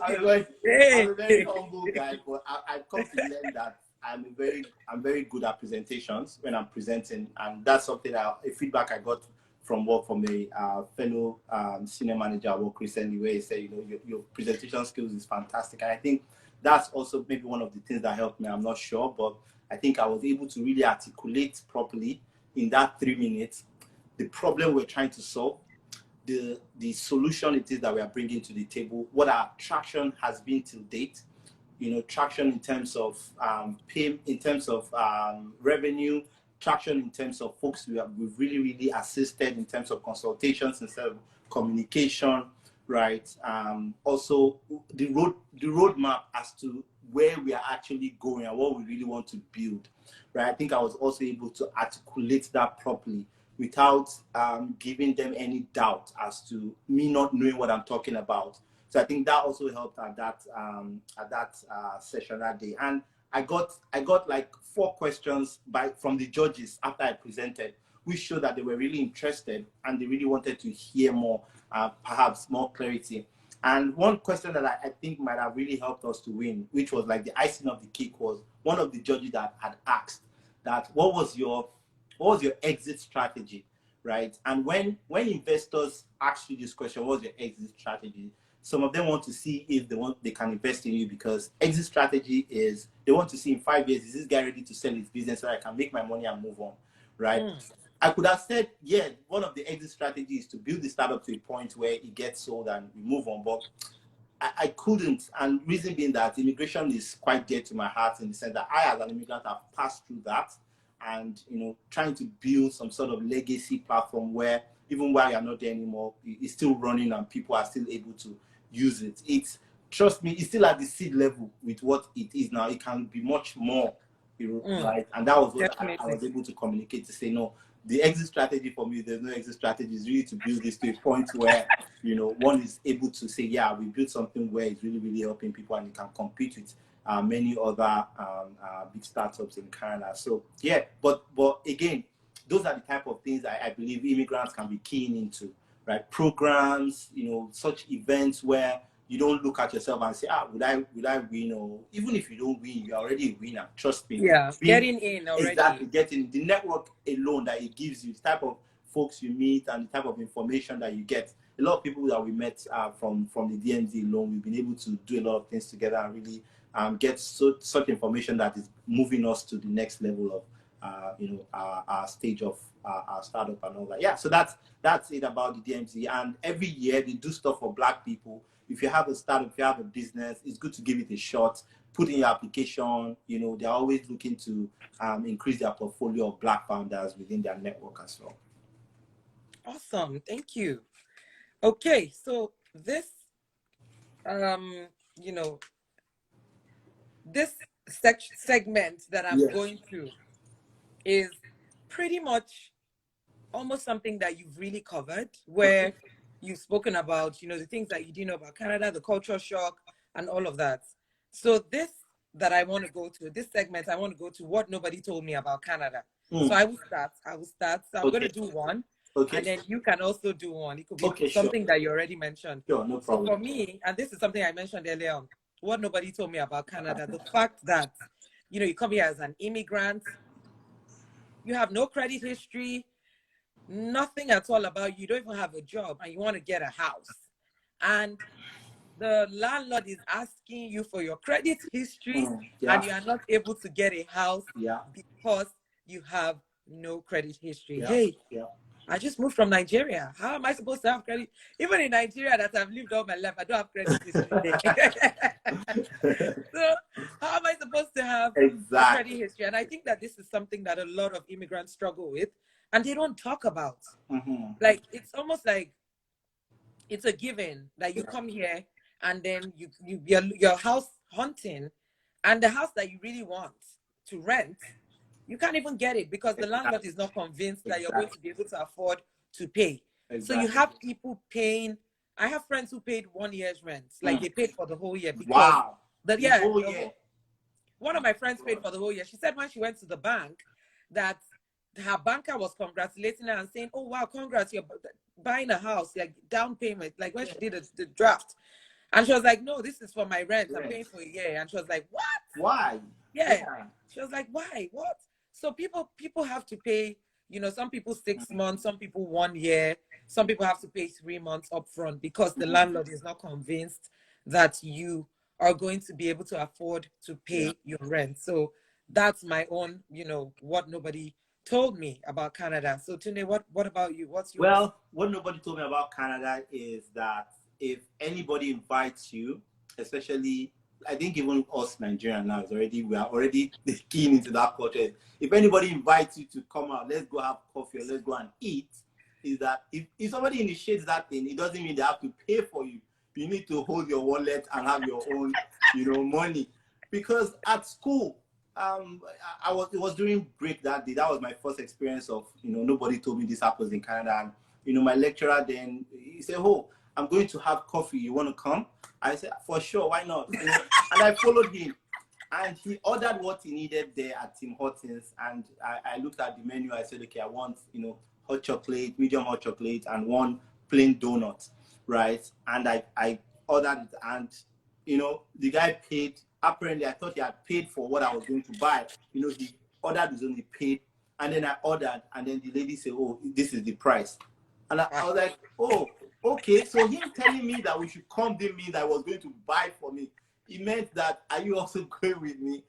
I'm a very humble guy, but I've come to learn that I'm very good at presentations when I'm presenting, and that's something a feedback I got from a fellow senior manager at work recently, where he said, your presentation skills is fantastic. And I think that's also maybe one of the things that helped me. I'm not sure, but I think I was able to really articulate properly in that 3 minutes the problem we're trying to solve, the solution it is that we are bringing to the table, what our traction has been till date, traction in terms of in terms of revenue, traction in terms of folks we've really, really assisted in terms of consultations instead of communication, right? Also, the roadmap as to where we are actually going and what we really want to build, right? I think I was also able to articulate that properly without giving them any doubt as to me not knowing what I'm talking about. So I think that also helped at that session that day. And I got like 4 questions from the judges after I presented, which showed that they were really interested and they really wanted to hear more, perhaps more clarity. And one question that I think might have really helped us to win, which was like the icing of the cake, was one of the judges that had asked that what was your exit strategy, right? And when investors ask you this question, what's your exit strategy? Some of them want to see if they can invest in you, because exit strategy is they want to see in 5 years, is this guy ready to sell his business so I can make my money and move on, right? I could have said, yeah, one of the exit strategies is to build the startup to a point where it gets sold and we move on, but I couldn't. And reason being that immigration is quite dear to my heart, in the sense that I, as an immigrant, have passed through that, and trying to build some sort of legacy platform where even while you're not there anymore, it's still running and people are still able to use it. Trust me, it's still at the seed level with what it is now. It can be much more, right? And that was what I was able to communicate, to say, no, the exit strategy for me, there's no exit strategy. Is really to build this to a point where, one is able to say, yeah, we built something where it's really, really helping people and it can compete with many other big startups in Canada. So yeah, but again, those are the type of things I believe immigrants can be keen into, right? Programs, such events where you don't look at yourself and say, will I win? Or even if you don't win, you're already a winner. Trust me. Yeah, getting in already. Exactly, getting the network alone that it gives you, the type of folks you meet and the type of information that you get. A lot of people that we met from the DMZ alone, we've been able to do a lot of things together and really get such information that is moving us to the next level of our stage of our startup and all that. Yeah, so that's it about the DMZ. And every year they do stuff for Black people. If you have a startup, if you have a business, it's good to give it a shot. Put in your application. They're always looking to increase their portfolio of Black founders within their network as well. Awesome. Thank you. Okay, so this you know, this segment that I'm Yes. going through is pretty much almost something that you've really covered, Okay. where you've spoken about, the things that you didn't know about Canada, the culture shock, and all of that. So this that I want to go to, this segment, I want to go to what nobody told me about Canada. So Mm. I will start. So I'm going to Okay. do one, Okay. and then you can also do one. It could be Okay, sure. something that you already mentioned. Sure, no So for problem. me, and this is something I mentioned earlier on, what nobody told me about Canada, the fact that, you come here as an immigrant, you have no credit history, nothing at all about you. You don't even have a job, and you want to get a house. And the landlord is asking you for your credit history, Yeah. and you are not able to get a house Yeah. because you have no credit history. Yeah. Hey, Yeah. I just moved from Nigeria. How am I supposed to have credit? Even in Nigeria that I've lived all my life, I don't have credit history there. So how am I supposed to have a credit Exactly. history? And I think that this is something that a lot of immigrants struggle with, and they don't talk about. Like, it's almost like it's a given that you come here and then you're house hunting, and the house that you really want to rent, you can't even get it because the landlord is not convinced that you're going to be able to afford to pay. So you have people paying. I have friends who paid 1 year's rent, like they paid for the whole year because Wow. one of my friends paid for the whole year. She said when she went to the bank that her banker was congratulating her and saying, "Oh wow, congrats, you're buying a house, like down payment," like when she did the draft. And she was like, "No, this is for my rent. I'm paying for a year." And she was like, "What? Why? Yeah." She was like, "Why? What?" So people have to pay, some people 6 months, some people 1 year, some people have to pay 3 months upfront because the landlord is not convinced that you are going to be able to afford to pay your rent. So that's my own, what nobody told me about Canada. So Tunde, what about you? What's yours? Well, what nobody told me about Canada is that if anybody invites you, especially, I think even us Nigerian now we are already keen into that culture. If anybody invites you to come out, let's go have coffee or let's go and eat, is that if somebody initiates that thing, it doesn't mean they have to pay for you. You need to hold your wallet and have your own, money. Because at school, it was during break that day. That was my first experience of, nobody told me this happens in Canada. And, my lecturer then, he said, "Oh, I'm going to have coffee. You want to come?" I said, "For sure, why not?" And I followed him. And he ordered what he needed there at Tim Hortons. And I looked at the menu. I said, "Okay, I want, hot chocolate, medium hot chocolate, and one plain donut." Right? And I ordered it. And, the guy paid. Apparently, I thought he had paid for what I was going to buy. He ordered his only paid. And then I ordered. And then the lady said, "Oh, this is the price." And I was like, "Oh, okay." So him telling me that we should come didn't mean that I was going to buy for me. It meant that, "Are you also going with me?"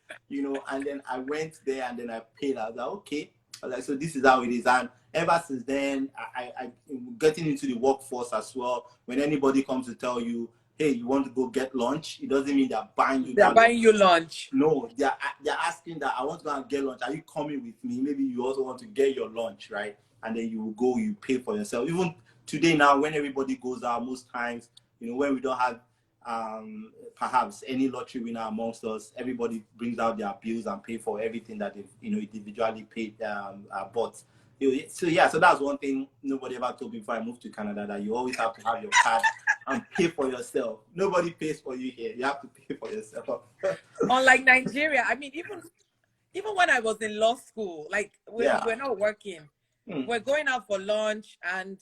And then I went there and then I paid. I was like, "Okay." I was like, "So this is how it is." And ever since then, I getting into the workforce as well. When anybody comes to tell you, "Hey, you want to go get lunch?" It doesn't mean they're buying you. They're buying you lunch. No, they're asking that, "I want to go and get lunch. Are you coming with me?" Maybe you also want to get your lunch, right? And then you will go, you pay for yourself. Even today now, when everybody goes out, most times, when we don't have perhaps any lottery winner amongst us, everybody brings out their bills and pay for everything that they've individually paid bought. So that's one thing nobody ever told me before I moved to Canada, that you always have to have your card and pay for yourself. Nobody pays for you here. You have to pay for yourself. Unlike Nigeria, I mean, even when I was in law school, like we're not working, we're going out for lunch, and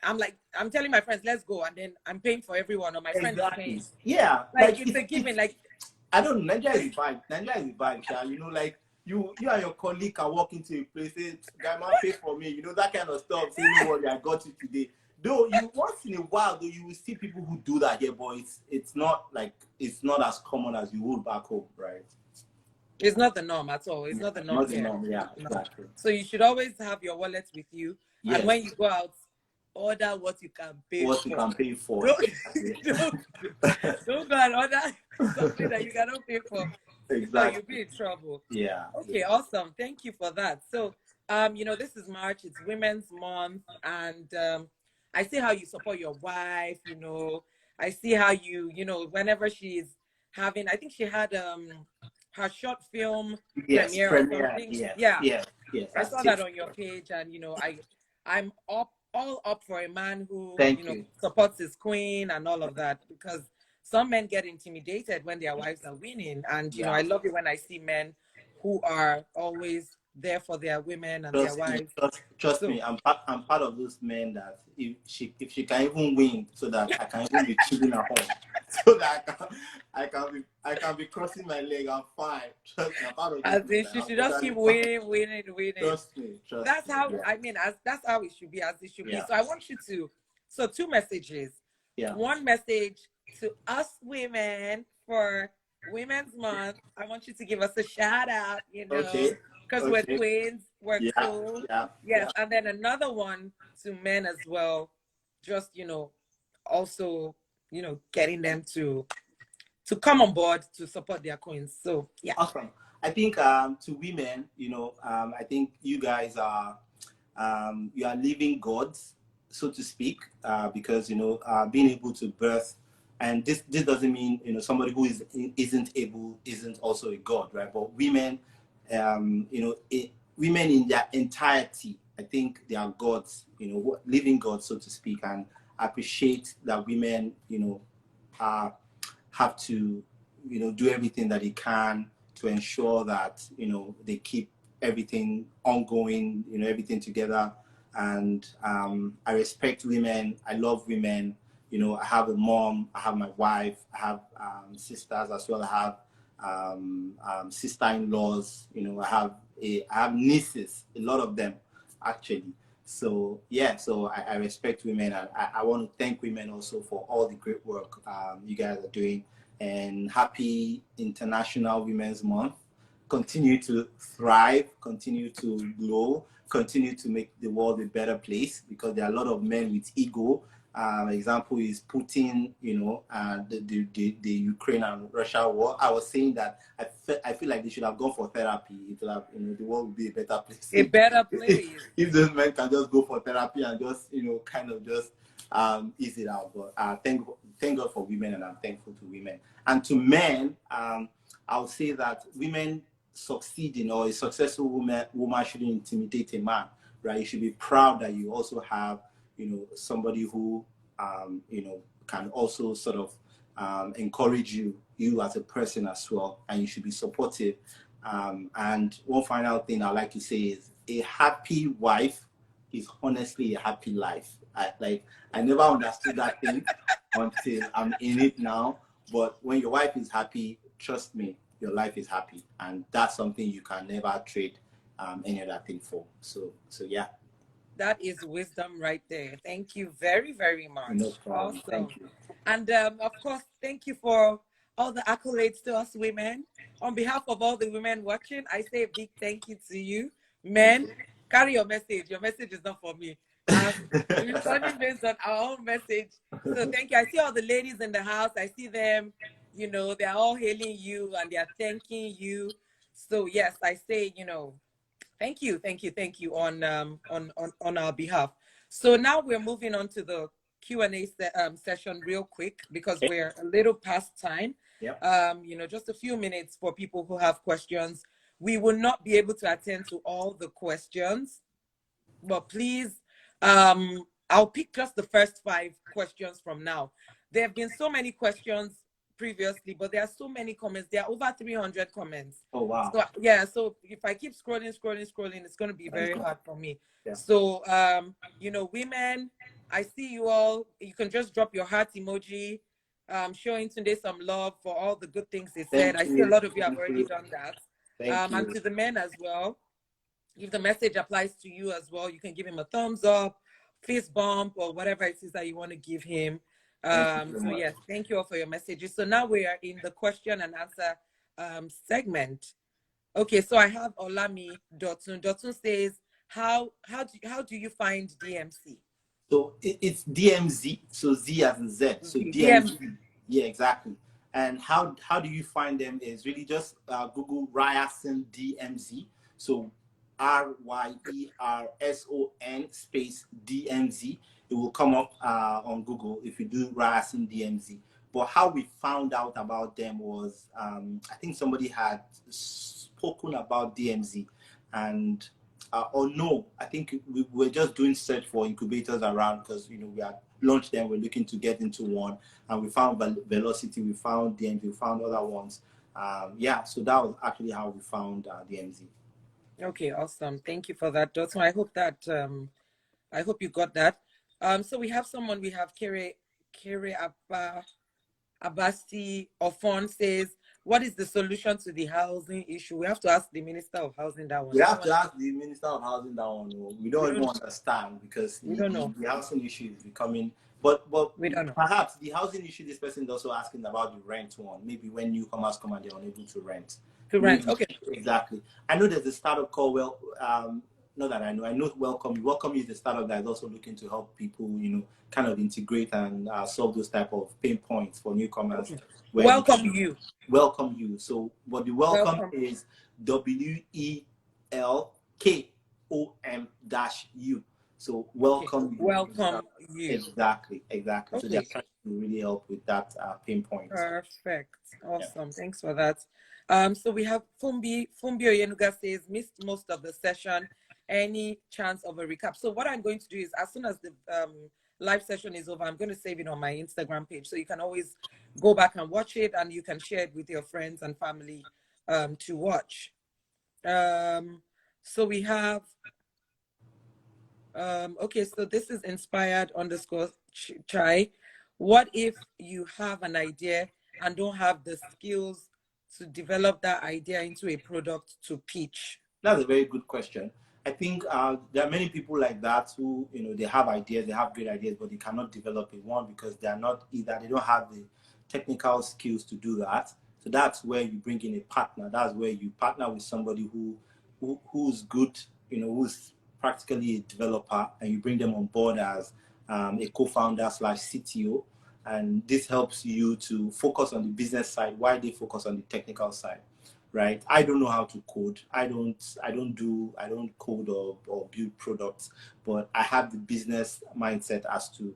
I'm telling my friends, "Let's go," and then I'm paying for everyone, or my friend is paying. Yeah, like it's a given. Like, I don't know. Nigeria is a vibe. Like you and your colleague can walk into a place, say, "Guy, man, pay for me." That kind of stuff. Say, "No worry, I got you today." Though once in a while, though, you will see people who do that here, but it's not as common as you would back home, right? It's not the norm at all. It's not the norm here. Yeah, exactly. So you should always have your wallet with you, and when you go out, order what you can pay for. What you can pay for. Don't go and order something that you cannot pay for. Exactly. You'll be in trouble. Yeah. Okay, awesome. Thank you for that. So This is March, it's Women's Month, and I see how you support your wife, I see how whenever she's having, I think she had her short film Yes, premiere or premiere. something. Yes, Yeah, yes, yes. I That's saw that tips. on your page, and I'm all up for a man who Thank you. supports his queen and all of that, because some men get intimidated when their wives are winning, and I Yeah. love it when I see men who are always there for their women and their Trust me, wives. trust So me. I'm part of those men that if she can even win, so that I can even be chilling at home, so that I can be crossing my leg. I'm fine. Trust me, I'm part of those as men in, that she are should just keep totally fine. winning, winning, winning. Trust me, trust That's me. how Yeah, that's how it should be, as it should be. yeah, So I want you to, so two messages. yeah. One message to us women for Women's Month. I want you to give us a shout out, Okay, because we're okay. queens, we're Yeah, cool. yeah, Yes, yeah. and then another one to men as well. Just, also, getting them to come on board to support their queens. So yeah. Awesome. I think to women, I think you guys are you are living gods, so to speak, because being able to birth, and this doesn't mean somebody who isn't able isn't also a god, right? But women, women in their entirety, I think they are gods, living gods, so to speak, and I appreciate that women, uh, have to, do everything that they can to ensure that they keep everything ongoing, everything together. And I respect women. I love women. I have a mom. I have my wife. I have sisters as well. I have sister-in-laws. I have nieces. A lot of them, actually. So yeah, so I respect women, and I want to thank women also for all the great work you guys are doing. And happy International Women's Month. Continue to thrive, continue to grow, continue to make the world a better place, because there are a lot of men with ego. Example is Putin, the Ukraine and Russia war. I was saying that I feel like they should have gone for therapy. It would have, the world would be a better place A better place. if those men can just go for therapy and just, kind of just ease it out. But thank God for women, and I'm thankful to women. And to men, I'll say that women succeeding, or a successful woman shouldn't intimidate a man, right? You should be proud that you also have, somebody who, can also sort of encourage you as a person as well, and you should be supportive. And one final thing I'd like to say is, a happy wife is honestly a happy life. I never understood that thing until I'm in it now. But when your wife is happy, trust me, your life is happy, and that's something you can never trade any other thing for. So yeah. That is wisdom right there. Thank you very, very No much. problem. Awesome. Thank you. And of course, thank you for all the accolades to us women. On behalf of all the women watching, I say a big thank you to you. Thank Men, carry your message. Your message is not for me. We're responding based on our own message. So thank you. I see all the ladies in the house. I see them, they're all hailing you and they're thanking you. So yes, I say, thank you, thank you, thank you on our behalf. So now we're moving on to the Q&A session real quick, because you. we're a little past time. Yep. Just a few minutes for people who have questions. We will not be able to attend to all the questions, but please, I'll pick just the first 5 questions from now. There have been so many questions previously, but there are so many comments. There are over 300 comments. Oh wow. So yeah, so if I keep scrolling, it's going to be very hard for me. Yeah. So, women, I see you all. You can just drop your heart emoji, showing Tunde some love for all the good things he said. Thank I see a you. lot of you have Thank already you. done that. Thank And you. to the men as well, if the message applies to you as well, you can give him a thumbs up, fist bump, or whatever it is that you want to give him. So yes, thank you all for your messages. So now we are in the question and answer segment. Okay, so I have Olami Dotun. Dotun says, how do you find DMC? So it's DMZ, so Z as in Z, so DMZ. Yeah, exactly. And how do you find them is really just Google Ryerson DMZ. So RYERSON space DMZ. It will come up on Google if you do Ryerson DMZ. But how we found out about them was, I think somebody had spoken about DMZ, and or no, I think we were just doing search for incubators around, because we had launched them. We're looking to get into one, and we found Velocity, we found DMZ, we found other ones. Yeah, so that was actually how we found DMZ. Okay, awesome. Thank you for that, Dotson. I hope that I hope you got that. So we have someone. We have Kere Abasti Ofon says, "What is the solution to the housing issue?" We have to ask the Minister of Housing that one. We have to ask the Minister of Housing that one. We don't even understand, because we don't know. The housing issue is becoming. But we don't know. Perhaps the housing issue, this person is also asking about the rent one. Maybe when newcomers come and they're unable to rent. Okay. Exactly. I know there's a startup called not that I know Welcome You. Welcome You is the startup that is also looking to help people, kind of integrate and solve those type of pain points for newcomers. Okay. Welcome You. Welcome You. So, but the welcome is WELKOM-U. So welcome you. Welcome you. Exactly. Okay. So they're trying to really help with that pain point. Perfect. Awesome. Yeah. Thanks for that. So we have Fumbi Oyenuga says, missed most of the session. Any chance of a recap? So what I'm going to do is, as soon as the live session is over, I'm going to save it on my Instagram page, so you can always go back and watch it, and you can share it with your friends and family to watch. So we have okay, so this is inspired_chai. What if you have an idea and don't have the skills to develop that idea into a product to pitch? That's a very good question. I think there are many people like that who, they have ideas, they have great ideas, but they cannot develop it. One, because they don't have the technical skills to do that. So that's where you bring in a partner. That's where you partner with somebody who's good, who's practically a developer, and you bring them on board as a co-founder/CTO. And this helps you to focus on the business side while they focus on the technical side. Right? I don't know how to code. I don't code or build products, but I have the business mindset as to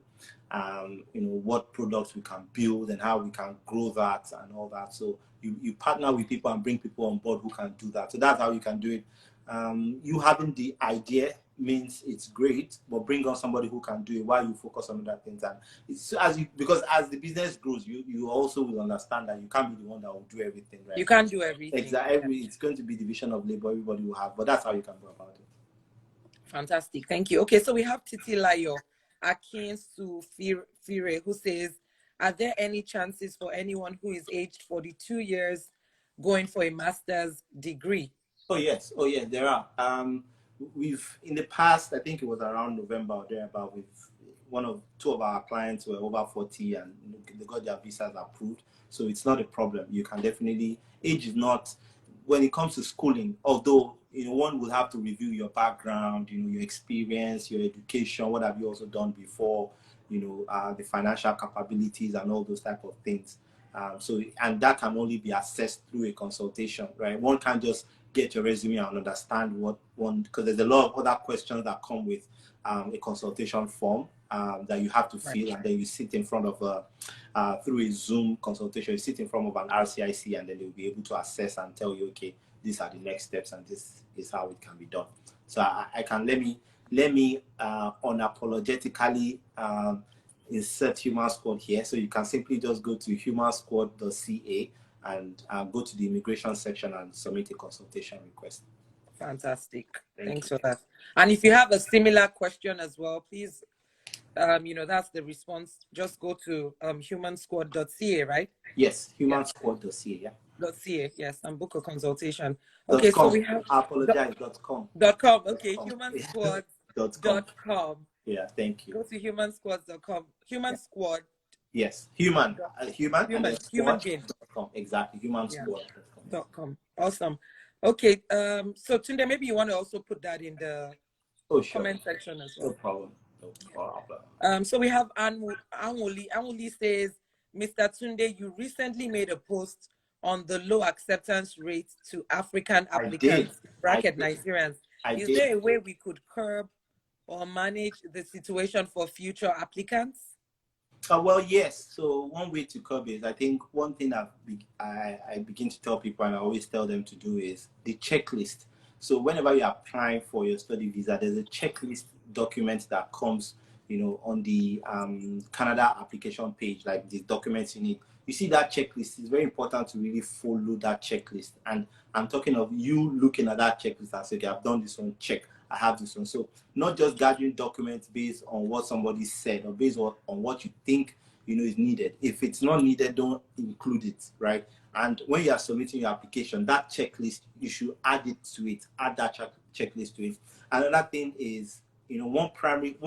what products we can build and how we can grow that and all that. So you partner with people and bring people on board who can do that. So that's how you can do it. You having the idea means it's great, but bring on somebody who can do it while you focus on other things. And because as the business grows, you also will understand that you can't be the one that will do everything, right? You can't do everything. Exactly. It's going to be division of labor everybody will have, but that's how you can go about it. Fantastic. Thank you. Okay, so we have Titilayo Akinbobola who says, are there any chances for anyone who is aged 42 years going for a master's degree? Oh yes, there are. We've in the past, I think it was around November or thereabout, with two of our clients were over 40 and they got their visas approved. So it's not a problem. You can definitely, age is not, when it comes to schooling, although one will have to review your background, your experience, your education, what have you also done before, the financial capabilities and all those type of things. And that can only be assessed through a consultation, right? One can't just get your resume and understand because there's a lot of other questions that come with a consultation form that you have to fill, right. And then you sit in front of through a Zoom consultation, you sit in front of an RCIC, and then they'll be able to assess and tell you, okay, these are the next steps and this is how it can be done. So I can let me unapologetically insert HumanSquad here. So you can simply just go to humansquad.ca and go to the immigration section and submit a consultation request. Fantastic. Thanks for that. And if you have a similar question as well, please, that's the response. Just go to humansquad.ca, right? Yes, humansquad.ca, yeah. .ca, yes, and book a consultation. Okay, so we have... I apologize, .com. .com, okay, humansquad.com. Yeah, thank you. Go to humansquad.com. HumanSquad. Yes, human being. Exactly, humansquad.com. Awesome. Okay, so Tunde, maybe you want to also put that in the comment section as well. No problem. So we have Anwoli says, Mr. Tunde, you recently made a post on the low acceptance rate to African applicants, Nigerians. I Is did. there a way we could curb or manage the situation for future applicants? Well, yes. So one way to curb it, I think one thing I begin to tell people, and I always tell them to do, is the checklist. So whenever you're applying for your study visa, there's a checklist document that comes, on the Canada application page, like the documents you need. You see that checklist. It's very important to really follow that checklist. And I'm talking of you looking at that checklist and say, okay, I've done this one, check. I have this one. So not just gathering documents based on what somebody said or based on what you think is needed. If it's not needed, don't include it, right? And when you are submitting your application, that checklist, you should add it to it. Add that checklist to it. Another thing is, one primary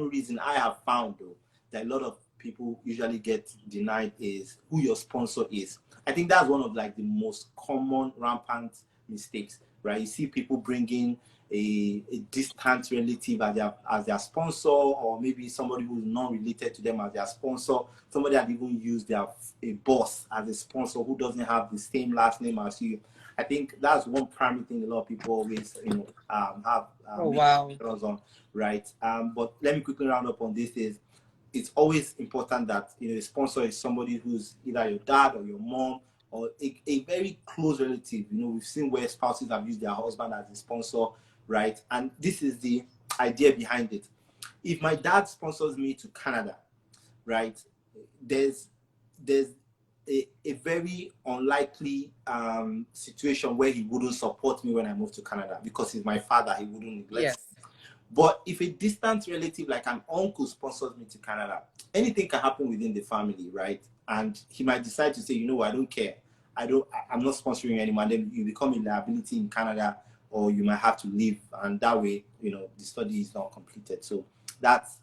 reason I have found though that a lot of people usually get denied is who your sponsor is. I think that's one of like the most common rampant mistakes, right? You see people bringing a distant relative as their sponsor, or maybe somebody who's not related to them as their sponsor. Somebody that even used a boss as a sponsor who doesn't have the same last name as you. I think that's one primary thing a lot of people always have Oh wow. on, right? But let me quickly round up on this. It's always important that a sponsor is somebody who's either your dad or your mom or a very close relative. We've seen where spouses have used their husband as a sponsor, right? And this is the idea behind it. If my dad sponsors me to Canada, right, there's a very unlikely situation where he wouldn't support me when I move to Canada, because he's my father. He wouldn't neglect. Yes. But if a distant relative like an uncle sponsors me to Canada, anything can happen within the family, right? And he might decide to say, I don't care. I'm not sponsoring you anymore. And then you become a liability in Canada, or you might have to leave. And that way, the study is not completed. So that's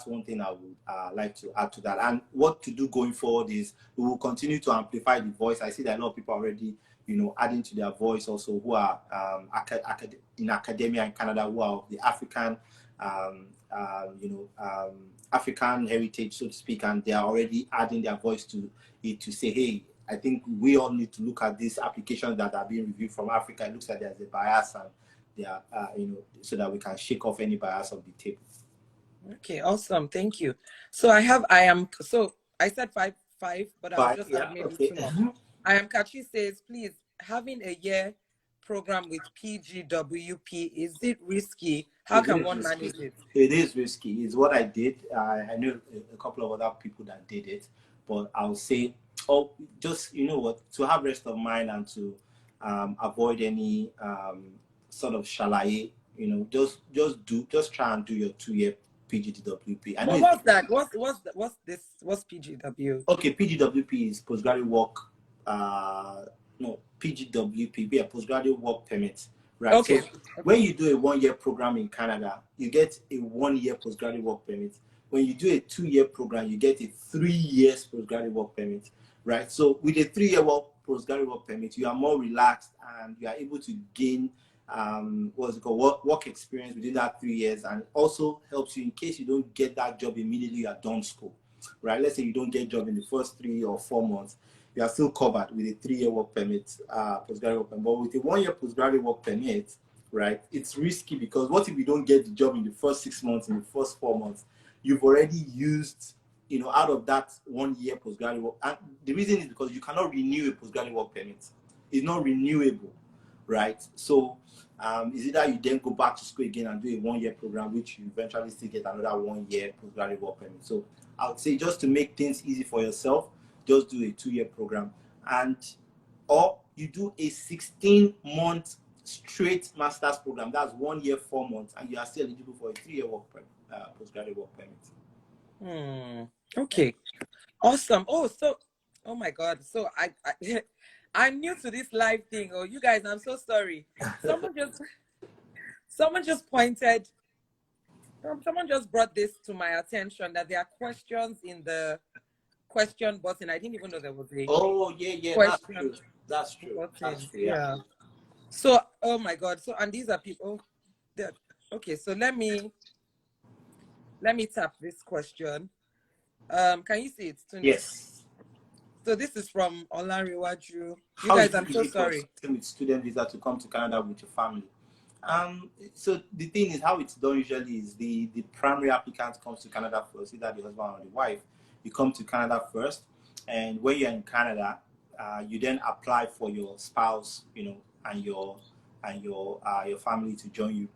one thing I would like to add to that. And what to do going forward is we will continue to amplify the voice. I see that a lot of people already adding to their voice also, who are in academia in Canada, who are of the African, African heritage, so to speak, and they are already adding their voice to it to say, hey, I think we all need to look at these applications that are being reviewed from Africa. It looks like there's a bias, and they are, so that we can shake off any bias of the table. Okay, awesome. Thank you. So I said five, but I'll just add maybe two more. I am Kachi says, please, having a year program with PGWP, is it risky? How can one manage it? It is risky. It's what I did. I know a couple of other people that did it, but I'll say, just, to have rest of mind and to avoid any sort of shalaye, just try and do your 2-year PGWP. I know what's that? What's PGW? Okay, PGWP is postgraduate work. PGWP, yeah, postgraduate work permit, right? Okay. So when you do a 1-year program in Canada, you get a 1-year postgraduate work permit. When you do a 2-year program, you get a 3 years postgraduate work permit, right? So with a 3-year postgraduate work permit, you are more relaxed and you are able to gain work experience within that 3 years, and also helps you in case you don't get that job immediately you are done school, right? Let's say you don't get a job in the first 3 or 4 months, you are still covered with a 3-year work permit, postgraduate work permit. But with a 1-year postgraduate work permit, right, it's risky, because what if you don't get the job in the first 6 months, in the first 4 months? You've already used, out of that 1-year postgraduate work. And the reason is because you cannot renew a postgraduate work permit. It's not renewable, right? So is either you then go back to school again and do a 1-year program, which you eventually still get another 1-year postgraduate work permit. So I would say, just to make things easy for yourself, just do a 2-year program, or you do a 16-month straight master's program. That's 1 year, 4 months, and you are still eligible for a 3-year postgraduate work permit. Okay, awesome. Oh my God. So I'm new to this live thing. Oh, you guys, I'm so sorry. Someone just brought this to my attention, that there are questions in the question button. I didn't even know there was a question. That's true. Yeah. So, oh my God. So, and these are people that, okay, so let me tap this question. Can you see it, Tunde? Yes. So this is from Olanrewaju. You guys, I'm so sorry. With student visa to come to Canada with your family? So the thing is, how it's done usually is the primary applicant comes to Canada first, either the husband or the wife. You come to Canada first, and when you're in Canada, you then apply for your spouse, and your family to join you.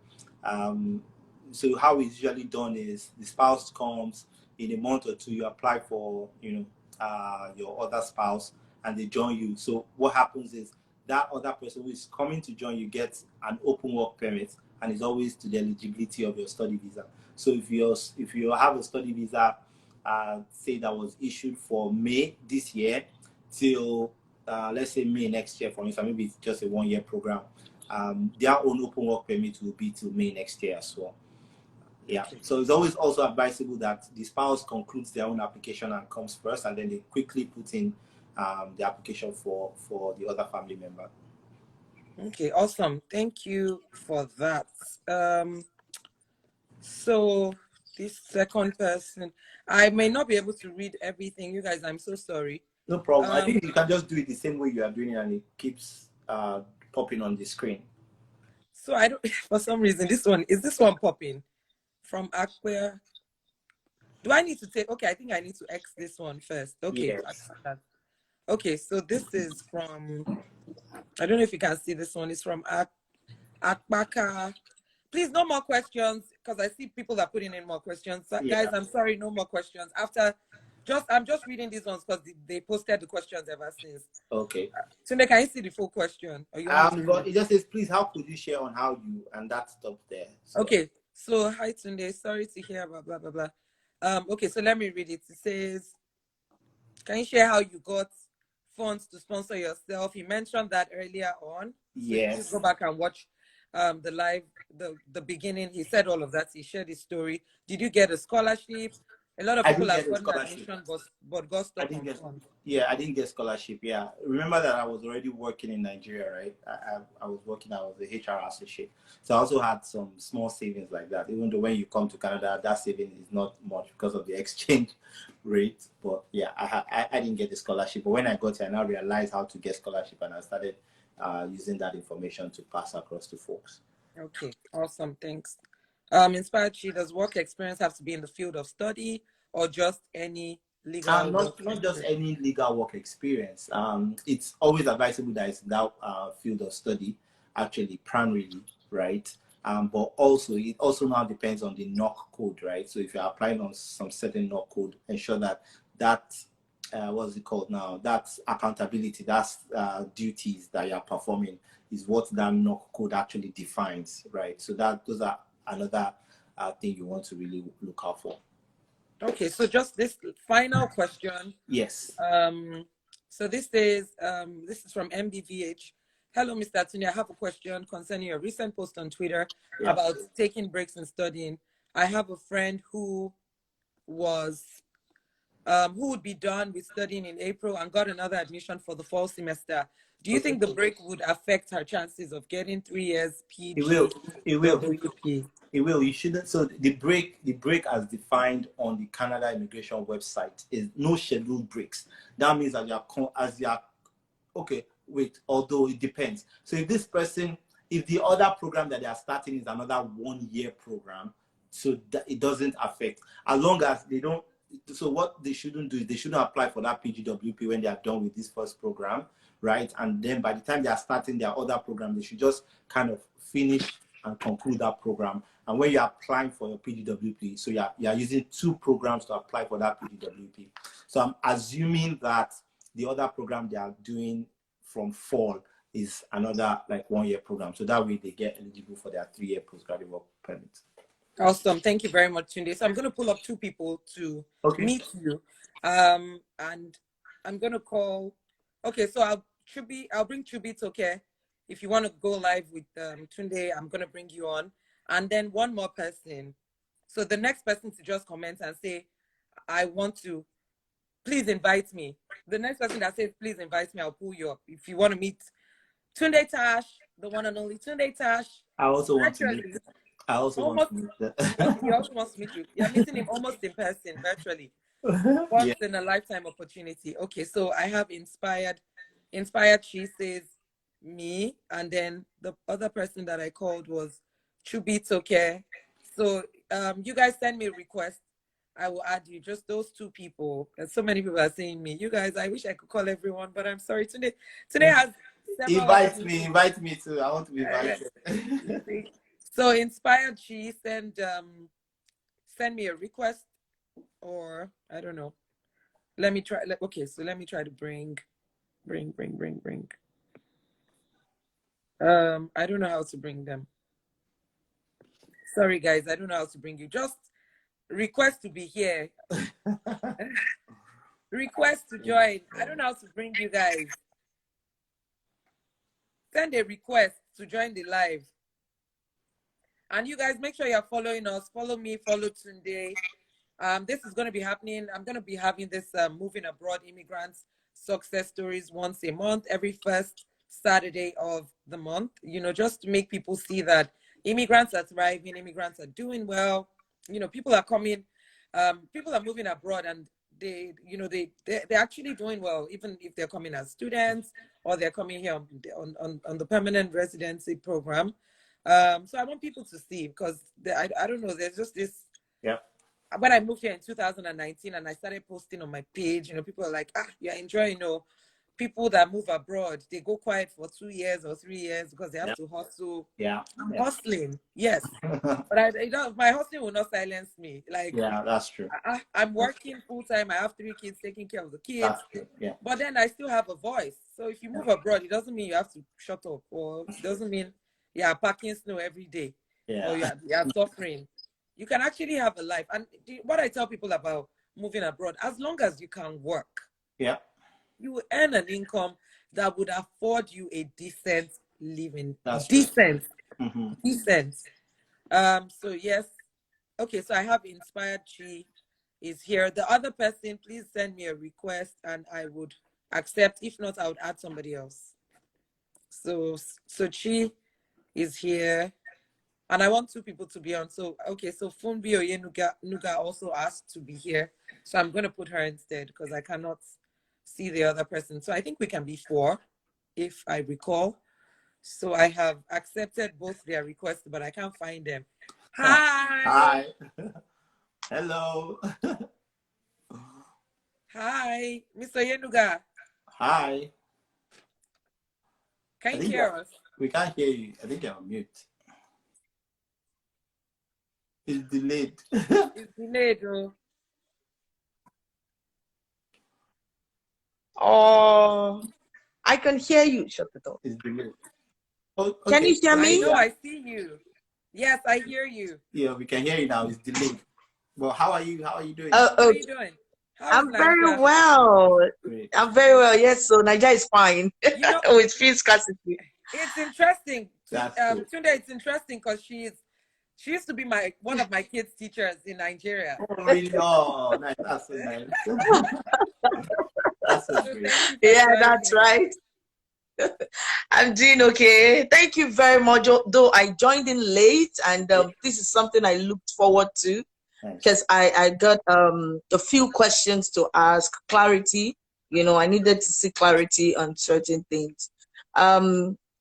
So how it's usually done is the spouse comes in a month or two. You apply for your other spouse, and they join you. So what happens is that other person who is coming to join you gets an open work permit, and is always to the eligibility of your study visa. So if you have a study visa, say that was issued for May this year till let's say May next year, for instance, maybe it's just a 1-year program. Their own open work permit will be till May next year as well. Yeah. So it's always also advisable that the spouse concludes their own application and comes first, and then they quickly put in the application for the other family member. Okay, awesome. Thank you for that. So this second person, I may not be able to read everything. You guys, I'm so sorry. No problem. I think you can just do it the same way you are doing it, and it keeps popping on the screen. So I don't, for some reason, this one popping from Aquia? Do I need to take, okay, I think I need to X this one first. Okay. Yes. Okay, so this is from, I don't know if you can see this one. It's from Akbaka. Please, no more questions, because I see people are putting in more questions. So, guys, I'm sorry, no more questions. I'm just reading these ones because they posted the questions ever since. Okay. Tunde, can you see the full question? Or you it just says, please, how could you share on how you, and that stopped there. So. Okay, so hi Tunde, sorry to hear about blah, blah, blah. Okay, so let me read it. It says, can you share how you got funds to sponsor yourself? You mentioned that earlier on. Yes. So please go back and watch the live, the beginning. He said all of that. He shared his story. Did you get a scholarship? A lot of people have gotten admission, but got stuck on funds. Yeah, I didn't get scholarship. Yeah, remember that I was already working in Nigeria, right? I was the HR associate. So I also had some small savings like that. Even though when you come to Canada, that saving is not much because of the exchange rate. But yeah, I didn't get the scholarship. But when I got here, I now realized how to get scholarship, and I started using that information to pass across to folks. Okay, awesome, thanks. Inspired Chi, does work experience have to be in the field of study or just any legal not just any legal work experience. It's always advisable that it's that field of study, actually, primarily, right? But also, it also now depends on the NOC code, right? So if you're applying on some certain NOC code, ensure that what's it called now? That's accountability, that's duties that you're performing is what that NOC code actually defines, right? So those are another thing you want to really look out for. Okay, so just this final question. Yes. So this is from MBVH. Hello, Mr. Tunde. I have a question concerning your recent post on Twitter about taking breaks and studying. I have a friend who would be done with studying in April and got another admission for the fall semester. Do you think the break would affect her chances of getting 3 years PG? It will. It will. You shouldn't. So the break as defined on the Canada immigration website is no scheduled breaks. That means that although it depends. So if the other program that they are starting is another 1-year program, so that it doesn't affect, as long as they don't. So what they shouldn't do is they shouldn't apply for that PGWP when they are done with this first program, right? And then by the time they are starting their other program, they should just kind of finish and conclude that program. And when you're applying for your PGWP, so you're using 2 programs to apply for that PGWP. So I'm assuming that the other program they are doing from fall is another 1-year program. So that way they get eligible for their 3-year postgraduate work permit. Awesome. Thank you very much, Tunde. So I'm going to pull up 2 people to meet you. And I'm going to call. Okay, so I'll bring Chubit, okay? If you want to go live with Tunde, I'm going to bring you on. And then one more person. So the next person to just comment and say, I want to, please invite me. The next person that says, please invite me, I'll pull you up. If you want to meet Tunde Tash, the one and only Tunde Tash. I also want to meet. He also wants to meet you. You're meeting him almost in person, virtually. Once in a lifetime opportunity. Okay, so I have Inspired. She says, me, and then the other person that I called was Chubitoke. So you guys send me a request. I will add you, just those two people. And so many people are saying me. You guys, I wish I could call everyone, but I'm sorry. Today has several Invite me too. I want to be invited. So Inspired She send me a request, or I don't know. Let me try. Okay, so let me try to bring. I don't know how to bring them. Sorry guys, I don't know how to bring you. Just request to be here. Request to join. I don't know how to bring you guys. Send a request to join the live. And you guys make sure you're following us. Follow me, follow Tunde. This is going to be happening. I'm going to be having this moving abroad immigrants success stories once a month, every first Saturday of the month, you know, just to make people see that immigrants are thriving, immigrants are doing well. You know, people are coming, people are moving abroad, and they're actually doing well, even if they're coming as students or they're coming here on the permanent residency program. So I want people to see, because I don't know, there's just this. Yeah. When I moved here in 2019 and I started posting on my page, you know, people are like, you're enjoying, you know, people that move abroad, they go quiet for 2 years or 3 years because they have to hustle. Yeah. I'm hustling, yes. But my hustling will not silence me. Like, yeah, that's true. I'm working full time. I have 3 kids, taking care of the kids. That's true. Yeah. But then I still have a voice. So if you move abroad, it doesn't mean you have to shut up, or it doesn't mean you're packing snow every day, or you're suffering. You can actually have a life. And what I tell people about moving abroad, as long as you can work, you will earn an income that would afford you a decent living. That's decent. Decent. So yes. Okay, so I have Inspired Chi is here. The other person, please send me a request and I would accept. If not, I would add somebody else. So Chi is here. And I want 2 people to be on. So, okay, so Funbi Nuga also asked to be here. So I'm going to put her instead because I cannot see the other person. So I think we can be 4, if I recall. So I have accepted both their requests, but I can't find them. Hi. Hi. Hello. Hi, Mr. Yenuga. Hi. Can you hear us? We can't hear you. I think you're on mute. It's delayed. It's delayed, oh. Oh, I can hear you. Shut the door. It's delayed. Oh, okay. Can you hear me? I know, I see you. Yes, I hear you. Yeah, we can hear you now. It's delayed. Well, how are you? How are you doing? How are you doing? I'm very well. Great. I'm very well. Yes, so Nigeria is fine. You know, with free scarcity. It's interesting. Tunde, it's interesting because she used to be one of my kids' teachers in Nigeria. Oh, really? Oh, nice. That's so nice. That's so great. Yeah, that's right. I'm doing okay. Thank you very much. Though I joined in late, and this is something I looked forward to because I got a few questions to ask, clarity. You know, I needed to see clarity on certain things.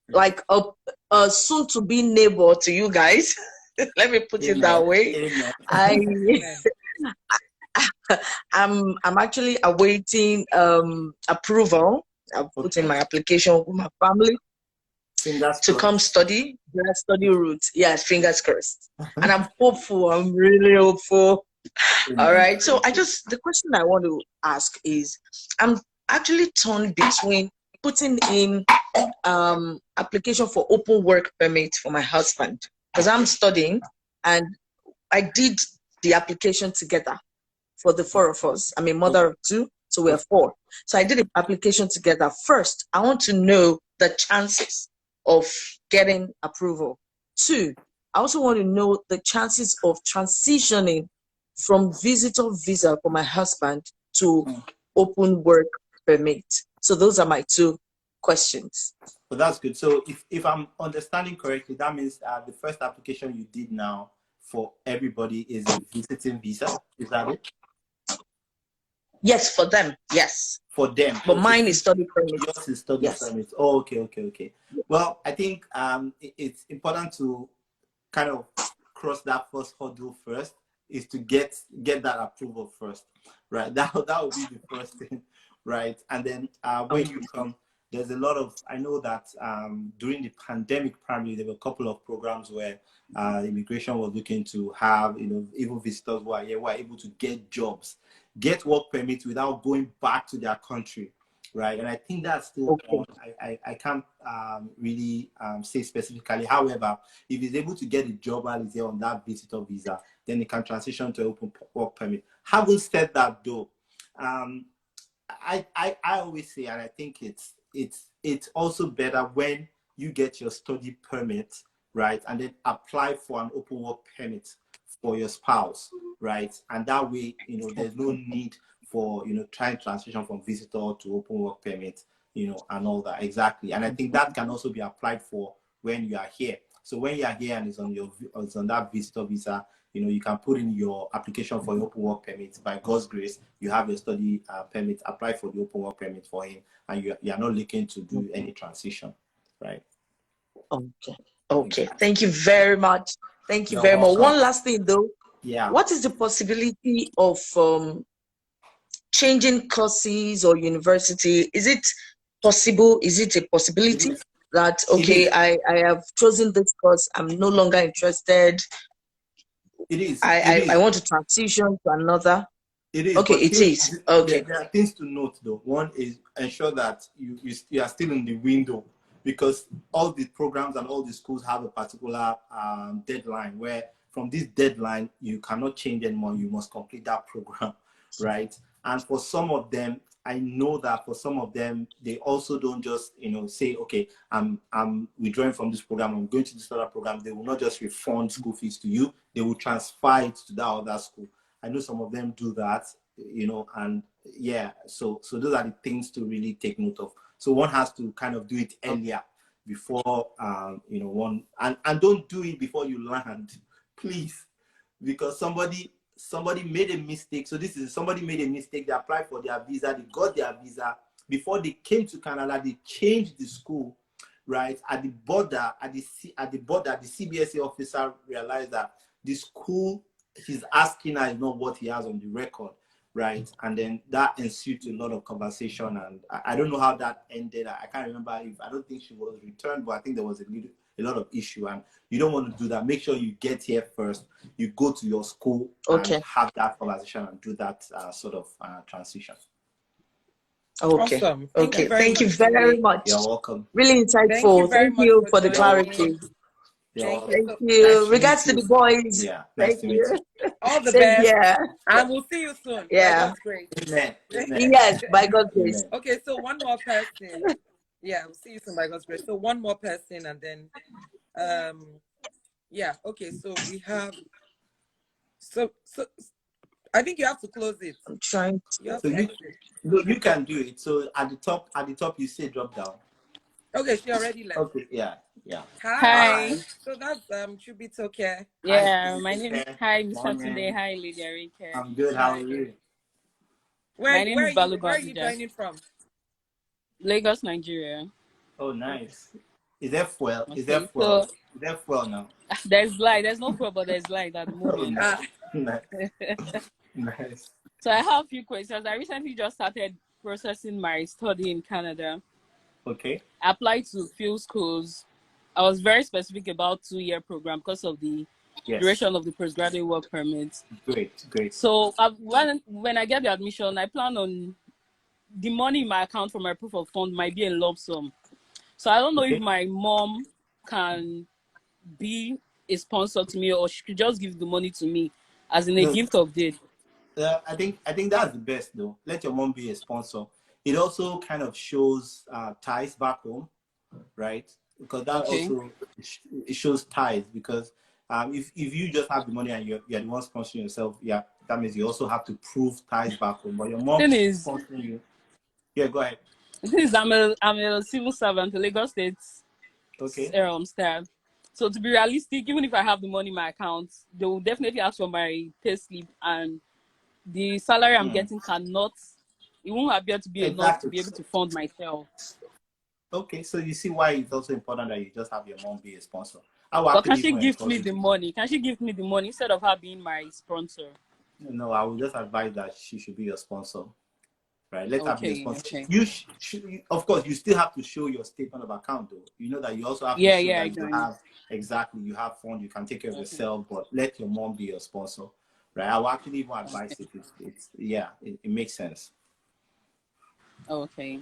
Like a soon-to-be neighbor to you guys. Let me put it that way. I'm actually awaiting approval. I've put in my application with my family to come study route. Yes, fingers crossed. And I'm hopeful. I'm really hopeful. All right. So the question I want to ask is, I'm actually torn between putting in application for open work permit for my husband, because I'm studying, and I did the application together for the 4 of us. I'm a mother of 2, so we're 4. So I did the application together. First, I want to know the chances of getting approval. 2, I also want to know the chances of transitioning from visitor visa for my husband to open work permit. So those are my 2 questions. Well, that's good. So if I'm understanding correctly, that means the first application you did now for everybody is a visiting visa. Is that it? Yes, for them. Yes. For them. But Okay. mine is study permit. Yours is study permit. Oh, okay. Well, I think it's important to kind of cross that first hurdle first, is to get that approval first, right? That would be the first thing, right? And then when you come, there's a lot of, I know that during the pandemic, primarily, there were a couple of programs where immigration was looking to have, even visitors who are here, who are able to get jobs, get work permits without going back to their country, right? And I think that's still on. I can't really say specifically. However, if he's able to get a job while he's here on that visitor visa, then he can transition to open work permit. Having said that, though, I always say, and I think it's also better when you get your study permit, right, and then apply for an open work permit for your spouse, right? And that way, there's no need for, trying transition from visitor to open work permit, and all that. Exactly. And I think that can also be applied for when you are here. So when you are here and it's on that visitor visa, you can put in your application for your open work permit. By God's grace, you have your study permit, apply for the open work permit for him, and you are not looking to do any transition, right? Okay. Thank you very much. Thank you very much. One last thing, though. Yeah. What is the possibility of changing courses or university? Is it possible? Is it a possibility that, okay, I have chosen this course, I'm no longer interested? It is. I want to transition to another. It is. Okay, it is. Okay. There are things to note, though. One is ensure that you are still in the window, because all the programs and all the schools have a particular deadline where from this deadline, you cannot change anymore. You must complete that program, right? And for some of them, I know that for some of them, they also don't just, say, okay, I'm withdrawing from this program, I'm going to this other program. They will not just refund school fees to you. They will transfer it to that other school. I know some of them do that, and yeah, so those are the things to really take note of. So one has to kind of do it earlier before, one, and don't do it before you land, please, because somebody made a mistake. So somebody made a mistake. They applied for their visa. They got their visa. Before they came to Canada, they changed the school, right? At the border, the CBSE officer realized that the school he's asking her is not what he has on the record, right? And then that ensued a lot of conversation. And I don't know how that ended. I can't remember I don't think she was returned, but I think there was a lot of issue, and you don't want to do that. Make sure you get here first. You go to your school and have that conversation and do that sort of transition. Okay. Awesome. Thank you very much. You're welcome. Really insightful. Thank you for the clarity. Thank you. Regards to the boys. Yeah. Nice to meet you. All the best. Yeah. And we'll see you soon. Yeah. That's great. Amen. Yes, by God's grace. Okay, so one more person. Yeah, we'll see you soon by God's grace. So one more person, and then yeah, okay, so we have so I think you have to close it. I'm trying to. You can do it. So at the top you say drop down. Okay, she already left. Okay, yeah. Hi. So that's Tribute okay. Yeah, my name is Mr. Tunde. Hi, Lady Ariyike. I'm good. How are you? My name is Balugo. Where are you joining from? Lagos, Nigeria. Oh, nice. Is there fuel? Okay, is there fuel? Is there fuel now? There's light. There's no fuel, but there's light at the moment. Nice. So I have a few questions. I recently just started processing my study in Canada. Okay. I applied to few schools. I was very specific about 2-year program because of the duration of the postgraduate work permit. Great. So when I get the admission, I plan on the money in my account for my proof of fund might be a lump sum. So I don't know if my mom can be a sponsor to me, or she could just give the money to me as in a gift of deed. I think that's the best, though. Let your mom be a sponsor. It also kind of shows ties back home, right? Because that also it shows ties. Because if you just have the money and you're the one sponsoring yourself, that means you also have to prove ties back home. But your mom is sponsoring you. Yeah, go ahead. The thing is, I'm a civil servant, a Lagos State staff. So to be realistic, even if I have the money in my account, they will definitely ask for my pay slip, and the salary I'm getting cannot it won't appear to be enough to Exactly. be able to fund myself. Okay, so you see why it's also important that you just have your mom be a sponsor. I will But can actually she even give me encourage the you. money? Can she give me the money instead of her being my sponsor? No, I will just advise that she should be your sponsor. Right, let her be your Okay, sponsor. okay. Of course, you still have to show your statement of account, though. You know that you also have to Yeah, show yeah, that I you know. have you have fund, you can take care of Okay. yourself, but let your mom be your sponsor. Right, I will actually even advise Okay. it makes sense. Okay.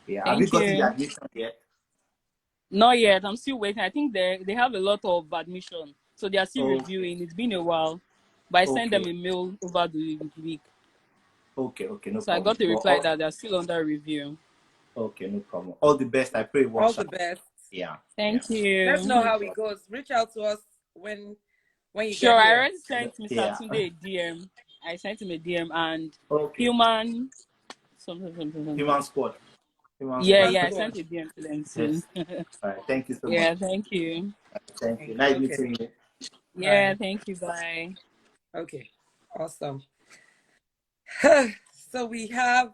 Yeah, have you Thank gotten the you. admission yet? Not yet. I'm still waiting. I think they have a lot of admission, so they are still Okay, reviewing. It's been a while, but I sent them okay, a mail over the week, okay, no so I problem. got a Well, reply that they're still under review. okay, no problem. All the best. I pray it All works the out. best. Yeah, yeah, Thank Let's you. know no how it problem. goes. Reach out to us when you Sure, get I here. already sent Mr. Yeah. Tunde a DM. I sent him a DM and Okay. human something. Human squad. Human Yeah, squad. Human yeah, I squad. sent a DM to them soon. Yes. All right. Thank you so much. Yeah, thank you. Thank you. Nice Okay. meeting you. Yeah, Bye. thank you. Bye. Okay. Awesome. So we have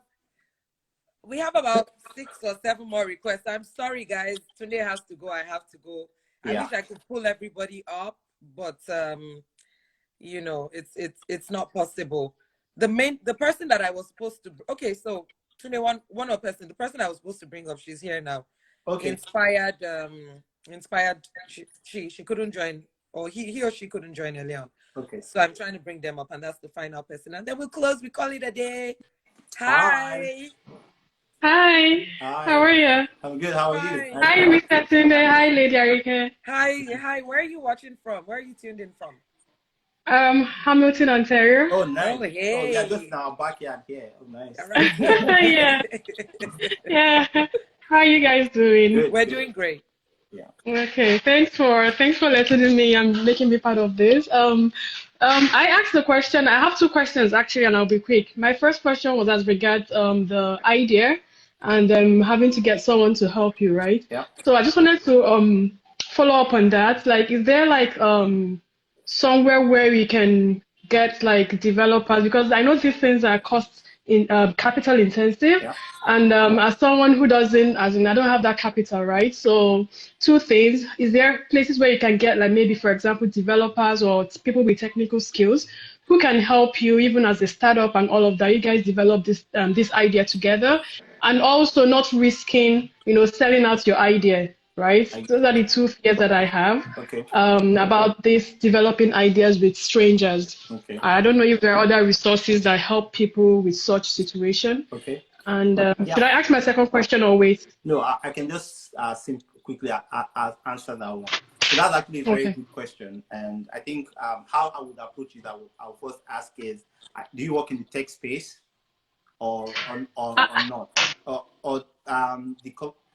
about 6 or 7 more requests. I'm sorry, guys. Tunde has to go. I have to go. I Yeah. wish I could pull everybody up, but it's not possible. The person that I was supposed to. Okay, so Tunde, one more person. The person I was supposed to bring up, she's here now. Okay. Inspired. She couldn't join, or he or she couldn't join early on. Okay. So I'm trying to bring them up, and that's the final person. And then we'll close. We call it a day. Hi. Hi. Hi, how Hi. are you? I'm good. How are you? Hi. Hi, Mr. Tunde. Hi, Lady Ariyike. Hi. Where are you watching from? Where are you tuned in from? Hamilton, Ontario. Oh, nice. Oh, Oh, yeah. Just hey. in our backyard here. Oh, nice. All right. Yeah, yeah. How are you guys doing? Good. We're Good. doing great. Yeah. Okay, thanks for letting me and making me part of this. I asked the question. I have two questions actually, and I'll be quick. My first question was as regards the idea and having to get someone to help you, right? Yeah. So I just wanted to follow up on that. Like, is there like somewhere where we can get like developers? Because I know these things are cost in capital intensive, Yeah. and as someone who doesn't, as in I don't have that capital, right? So two things: is there places where you can get like maybe, for example, developers or people with technical skills who can help you even as a startup and all of that? You guys develop this idea together, and also not risking, selling out your idea, right? Those are the two fears that I have Okay. about this developing ideas with strangers. Okay. I don't know if there are other resources that help people with such situation. Okay. And Yeah. should I ask my second question or wait? No, I can just quickly answer that one. So that's actually a very Okay. good question. And I think how I would approach it, I'll first ask is, do you work in the tech space or not? Or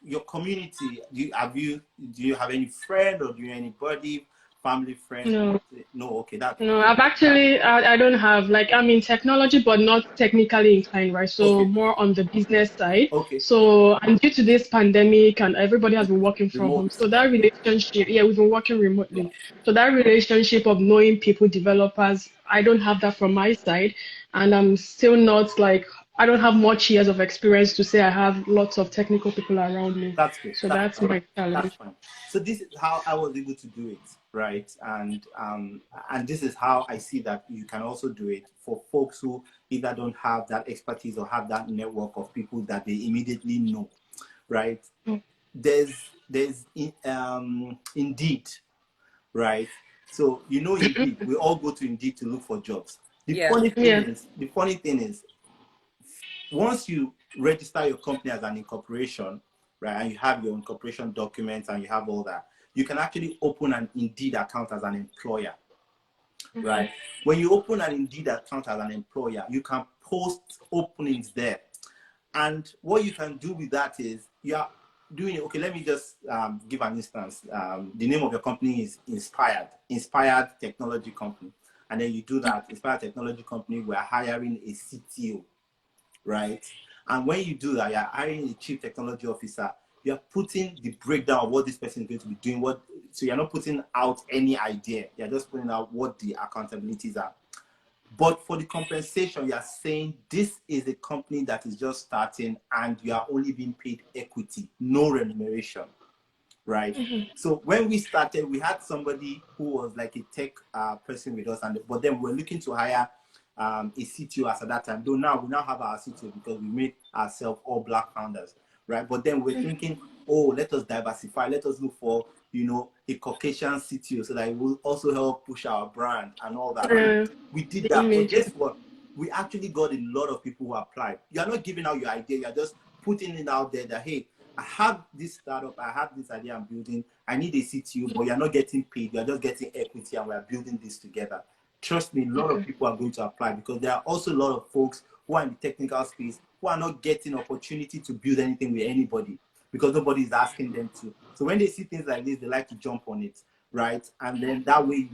your community, do you have any friend or do you anybody, family, friend? No. No, okay, that's No, I've actually, I don't have, like, I'm in technology, but not technically inclined, right? So okay. more on the business side. Okay. So, and due to this pandemic and everybody has been working from home. Remote. So that relationship, yeah, we've been working Yeah. remotely. So that relationship of knowing people, developers, I don't have that from my side. And I'm still not like, I don't have much years of experience to say I have lots of technical people around me. That's good. So that's my That's challenge. fine. So this is how I was able to do it, right? And this is how I see that you can also do it for folks who either don't have that expertise or have that network of people that they immediately know, right? Mm. There's Indeed, right? So Indeed. We all go to Indeed to look for jobs. The funny thing is, once you register your company as an incorporation, right, and you have your incorporation documents and you have all that, you can actually open an Indeed account as an employer, right? When you open an Indeed account as an employer, you can post openings there. And what you can do with that is you are doing, okay, let me just give an instance. The name of your company is Inspired Technology Company. And then you do that, Inspired Technology Company, we're hiring a CTO. Right? And when you do that, you're hiring a chief technology officer, you're putting the breakdown of what this person is going to be doing. So you're not putting out any idea. You're just putting out what the accountabilities are. But for the compensation, you are saying this is a company that is just starting and you are only being paid equity, no remuneration, right? So when we started, we had somebody who was like a tech person with us, but then we were looking to hire a CTO as at that time. Though now we now have our CTO because we made ourselves all Black founders, right? But then we're thinking, oh, let us diversify. Let us look for, you know, a Caucasian CTO so that it will also help push our brand and all that. We did that. But guess what? We actually got a lot of people who applied. You are not giving out your idea. You are just putting it out there that, hey, I have this startup. I have this idea I'm building. I need a CTO, but you're not getting paid. You're just getting equity and we're building this together. Trust me, a lot of people are going to apply because there are also a lot of folks who are in the technical space who are not getting opportunity to build anything with anybody because nobody is asking them to. So when they see things like this, they like to jump on it, right? And then that way,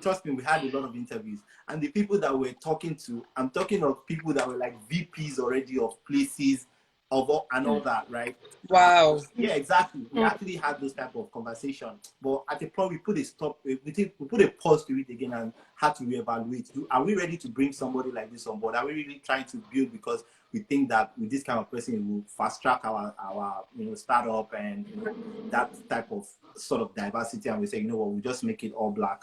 trust me, we had a lot of interviews. And the people that we're talking to, I'm talking of people that were like VPs already of places and all that, right? Wow. Yeah, exactly. We actually had those type of conversation, but at the point we put a stop, we put a pause to it again and had to reevaluate. Are we ready to bring somebody like this on board? Are we really trying to build because we think that with this kind of person it will fast track our startup and that type of sort of diversity? And we say, you know what, we just make it all Black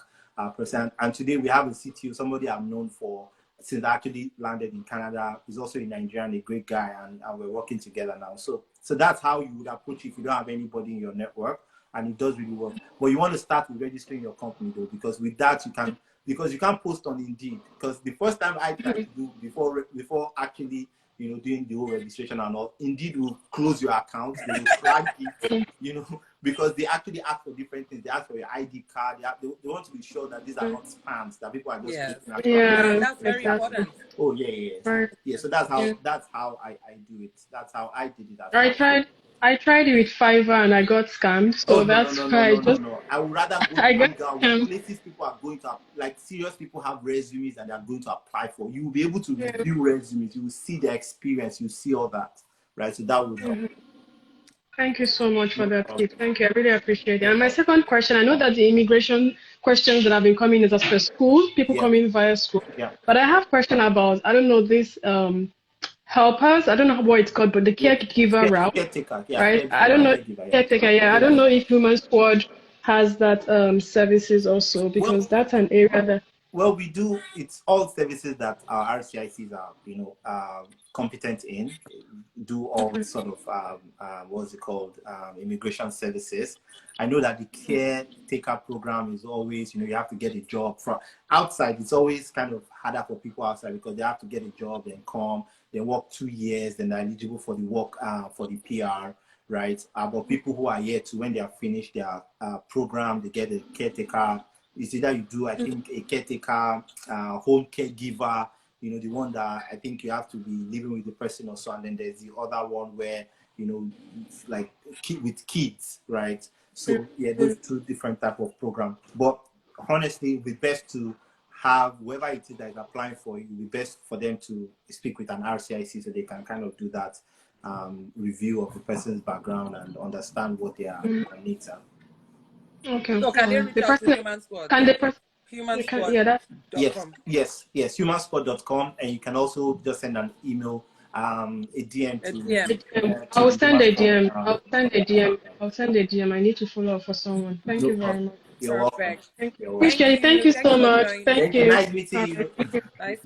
person. And today we have a CTO, somebody I've known for since I actually landed in Canada. He's also in Nigerian, a great guy, and we're working together now. So that's how you would approach it if you don't have anybody in your network, and it does really work. But you want to start with registering your company though, because with that you can, because you can't post on Indeed. Because the first time I tried to do before actually, you know, doing the whole registration and all, Indeed will close your account, they will flag it, you know, because they actually ask for different things. They ask for your ID card. They want to be sure that these are not spams, that people are just that's very important. Oh yeah. So that's how I do it. That's how I did it. I tried it with Fiverr and I got scammed. So No. I would rather go hang out with places people are going to, like serious people have resumes and they are going to apply for. You will be able to review resumes. You will see the experience. You see all that, right? So that would help. Thank you so much for that tip. Thank you. I really appreciate it. And my second question, I know that the immigration questions that have been coming is as per school, people coming via school. But I have a question about, I don't know, this helpers, I don't know what it's called, but the caregiver route, right? I don't know, caretaker, I don't know if HumanSquad has that services also, because that's an area that... Well, we do. It's all services that our RCICs are, you know, competent in. Do all sort of what's it called, immigration services. I know that the caretaker program is always, you know, you have to get a job from outside. It's always kind of harder for people outside because they have to get a job, then come, then work 2 years, then they're eligible for the work for the PR, right? But people who are here to, when they are finished their program, they get a caretaker. It's either you do, I think, a caretaker, home caregiver, you know, the one that I think you have to be living with the person or so, and then there's the other one where, you know, it's like with kids, right? So yeah, those two different type of program. But honestly, it would be best to have whoever it is that is applying for you, it would be best for them to speak with an RCIC so they can kind of do that review of the person's background and understand what their needs are. Okay. So can they reach out to HumanSquad? Can they HumanSquad.com. Yes, HumanSquad.com, and you can also just send an email, a DM to. I will send a DM. I'll send a DM. I need to follow up for someone. Thank you very much. You're welcome. Thank you. Thank you so much. Thank you. Nice meeting you.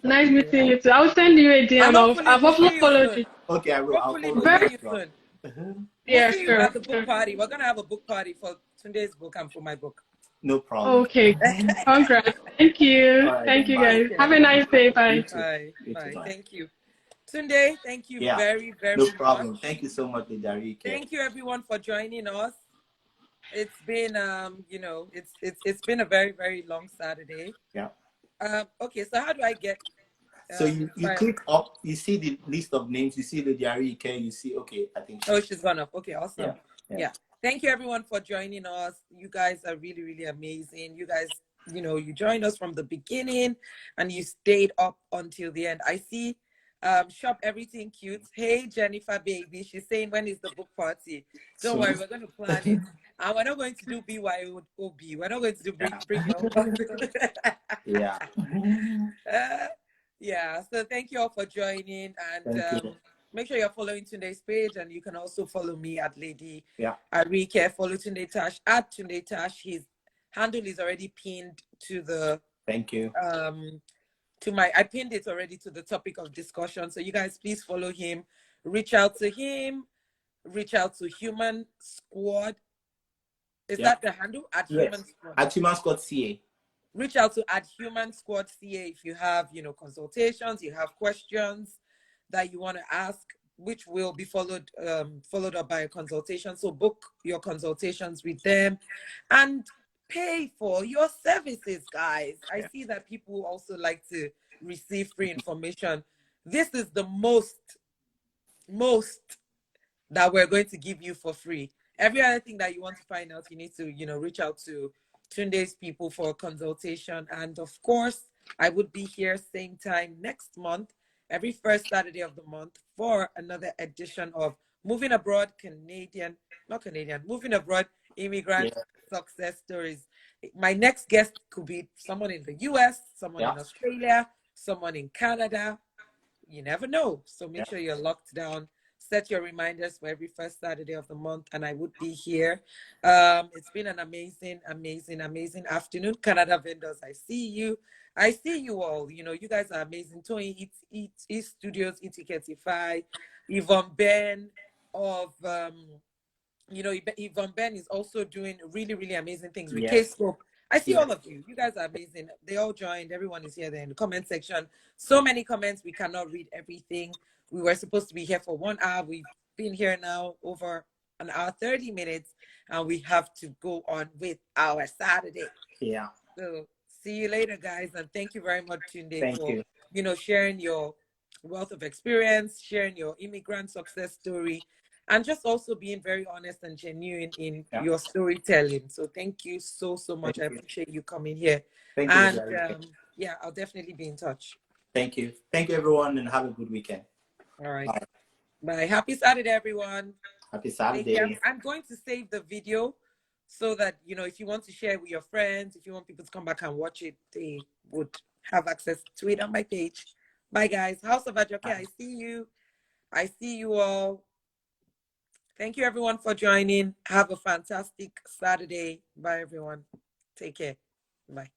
Nice meeting you too. I'll send you a DM. I've also followed you. Okay, I will. Hopefully we'll see you soon. Yeah, we'll see you at the book party. We're gonna have a book party for Tunde's book and for my book. No problem. Okay. Congrats. Thank you. Right, thank you, guys. Have a nice day. Bye. Bye. Thank you. Tunde, thank you very, very much. No problem. Thank you so much, Ariyike. Thank you everyone for joining us. It's been you know, it's been a very, very long Saturday. Yeah. Okay, so how do I get so you click up, you see the list of names, you see the Ariyike, you see, okay, I think she's gone up. Okay, awesome. Yeah. Thank you everyone for joining us. You guys are really, really amazing. You guys, you know, you joined us from the beginning and you stayed up until the end. I see Shop Everything Cute. Hey Jennifer baby, she's saying when is the book party? Don't worry, we're going to plan it. And we're not going to do BYOB. We're not going to do bring your Yeah, so thank you all for joining, and Thank you. make sure you're following Tunde's page, and you can also follow me at Lady Yeah. Ariyike. Follow Tunde Tash at Tunde Tash. His handle is already pinned to the Thank you. I pinned it already to the topic of discussion. So you guys please follow him, reach out to him, reach out to Human Squad. Is that the handle? At Yes. Human Squad. At HumanSquad CA. Reach out to at HumanSquad CA if you have, consultations, you have questions that you want to ask, which will be followed up by a consultation. So book your consultations with them and pay for your services, guys. I see that people also like to receive free information. This is the most that we're going to give you for free. Every other thing that you want to find out, you need to, reach out to Tunde's people for a consultation. And of course, I would be here same time next month, every first Saturday of the month, for another edition of Moving Abroad Moving Abroad Immigrant Success Stories. My next guest could be someone in the US, someone in Australia, someone in Canada. You never know. So make sure you're locked down. Set your reminders for every first Saturday of the month, and I would be here. It's been an amazing, amazing, amazing afternoon. Canada vendors, I see you. I see you all. You guys are amazing. Tony, Eat Studios, Etiquetify, Yvonne Ben of Yvonne Ben is also doing really, really amazing things with K-Scope. I see all of you. You guys are amazing. They all joined. Everyone is here there in the comment section. So many comments. We cannot read everything. We were supposed to be here for 1 hour. We've been here now over an hour, 30 minutes, and we have to go on with our Saturday. Yeah. So see you later, guys. And thank you very much, Tunde, Thank for, you. Sharing your wealth of experience, sharing your immigrant success story, and just also being very honest and genuine in your storytelling. So thank you so much. I appreciate you coming here. Thank you. And I'll definitely be in touch. Thank you. Thank you, everyone, and have a good weekend. All right. Bye. Happy Saturday, everyone. Happy Saturday. I'm going to save the video so that, if you want to share with your friends, if you want people to come back and watch it, they would have access to it on my page. Bye, guys. House of Ajoke, I see you. I see you all. Thank you, everyone, for joining. Have a fantastic Saturday. Bye, everyone. Take care. Bye.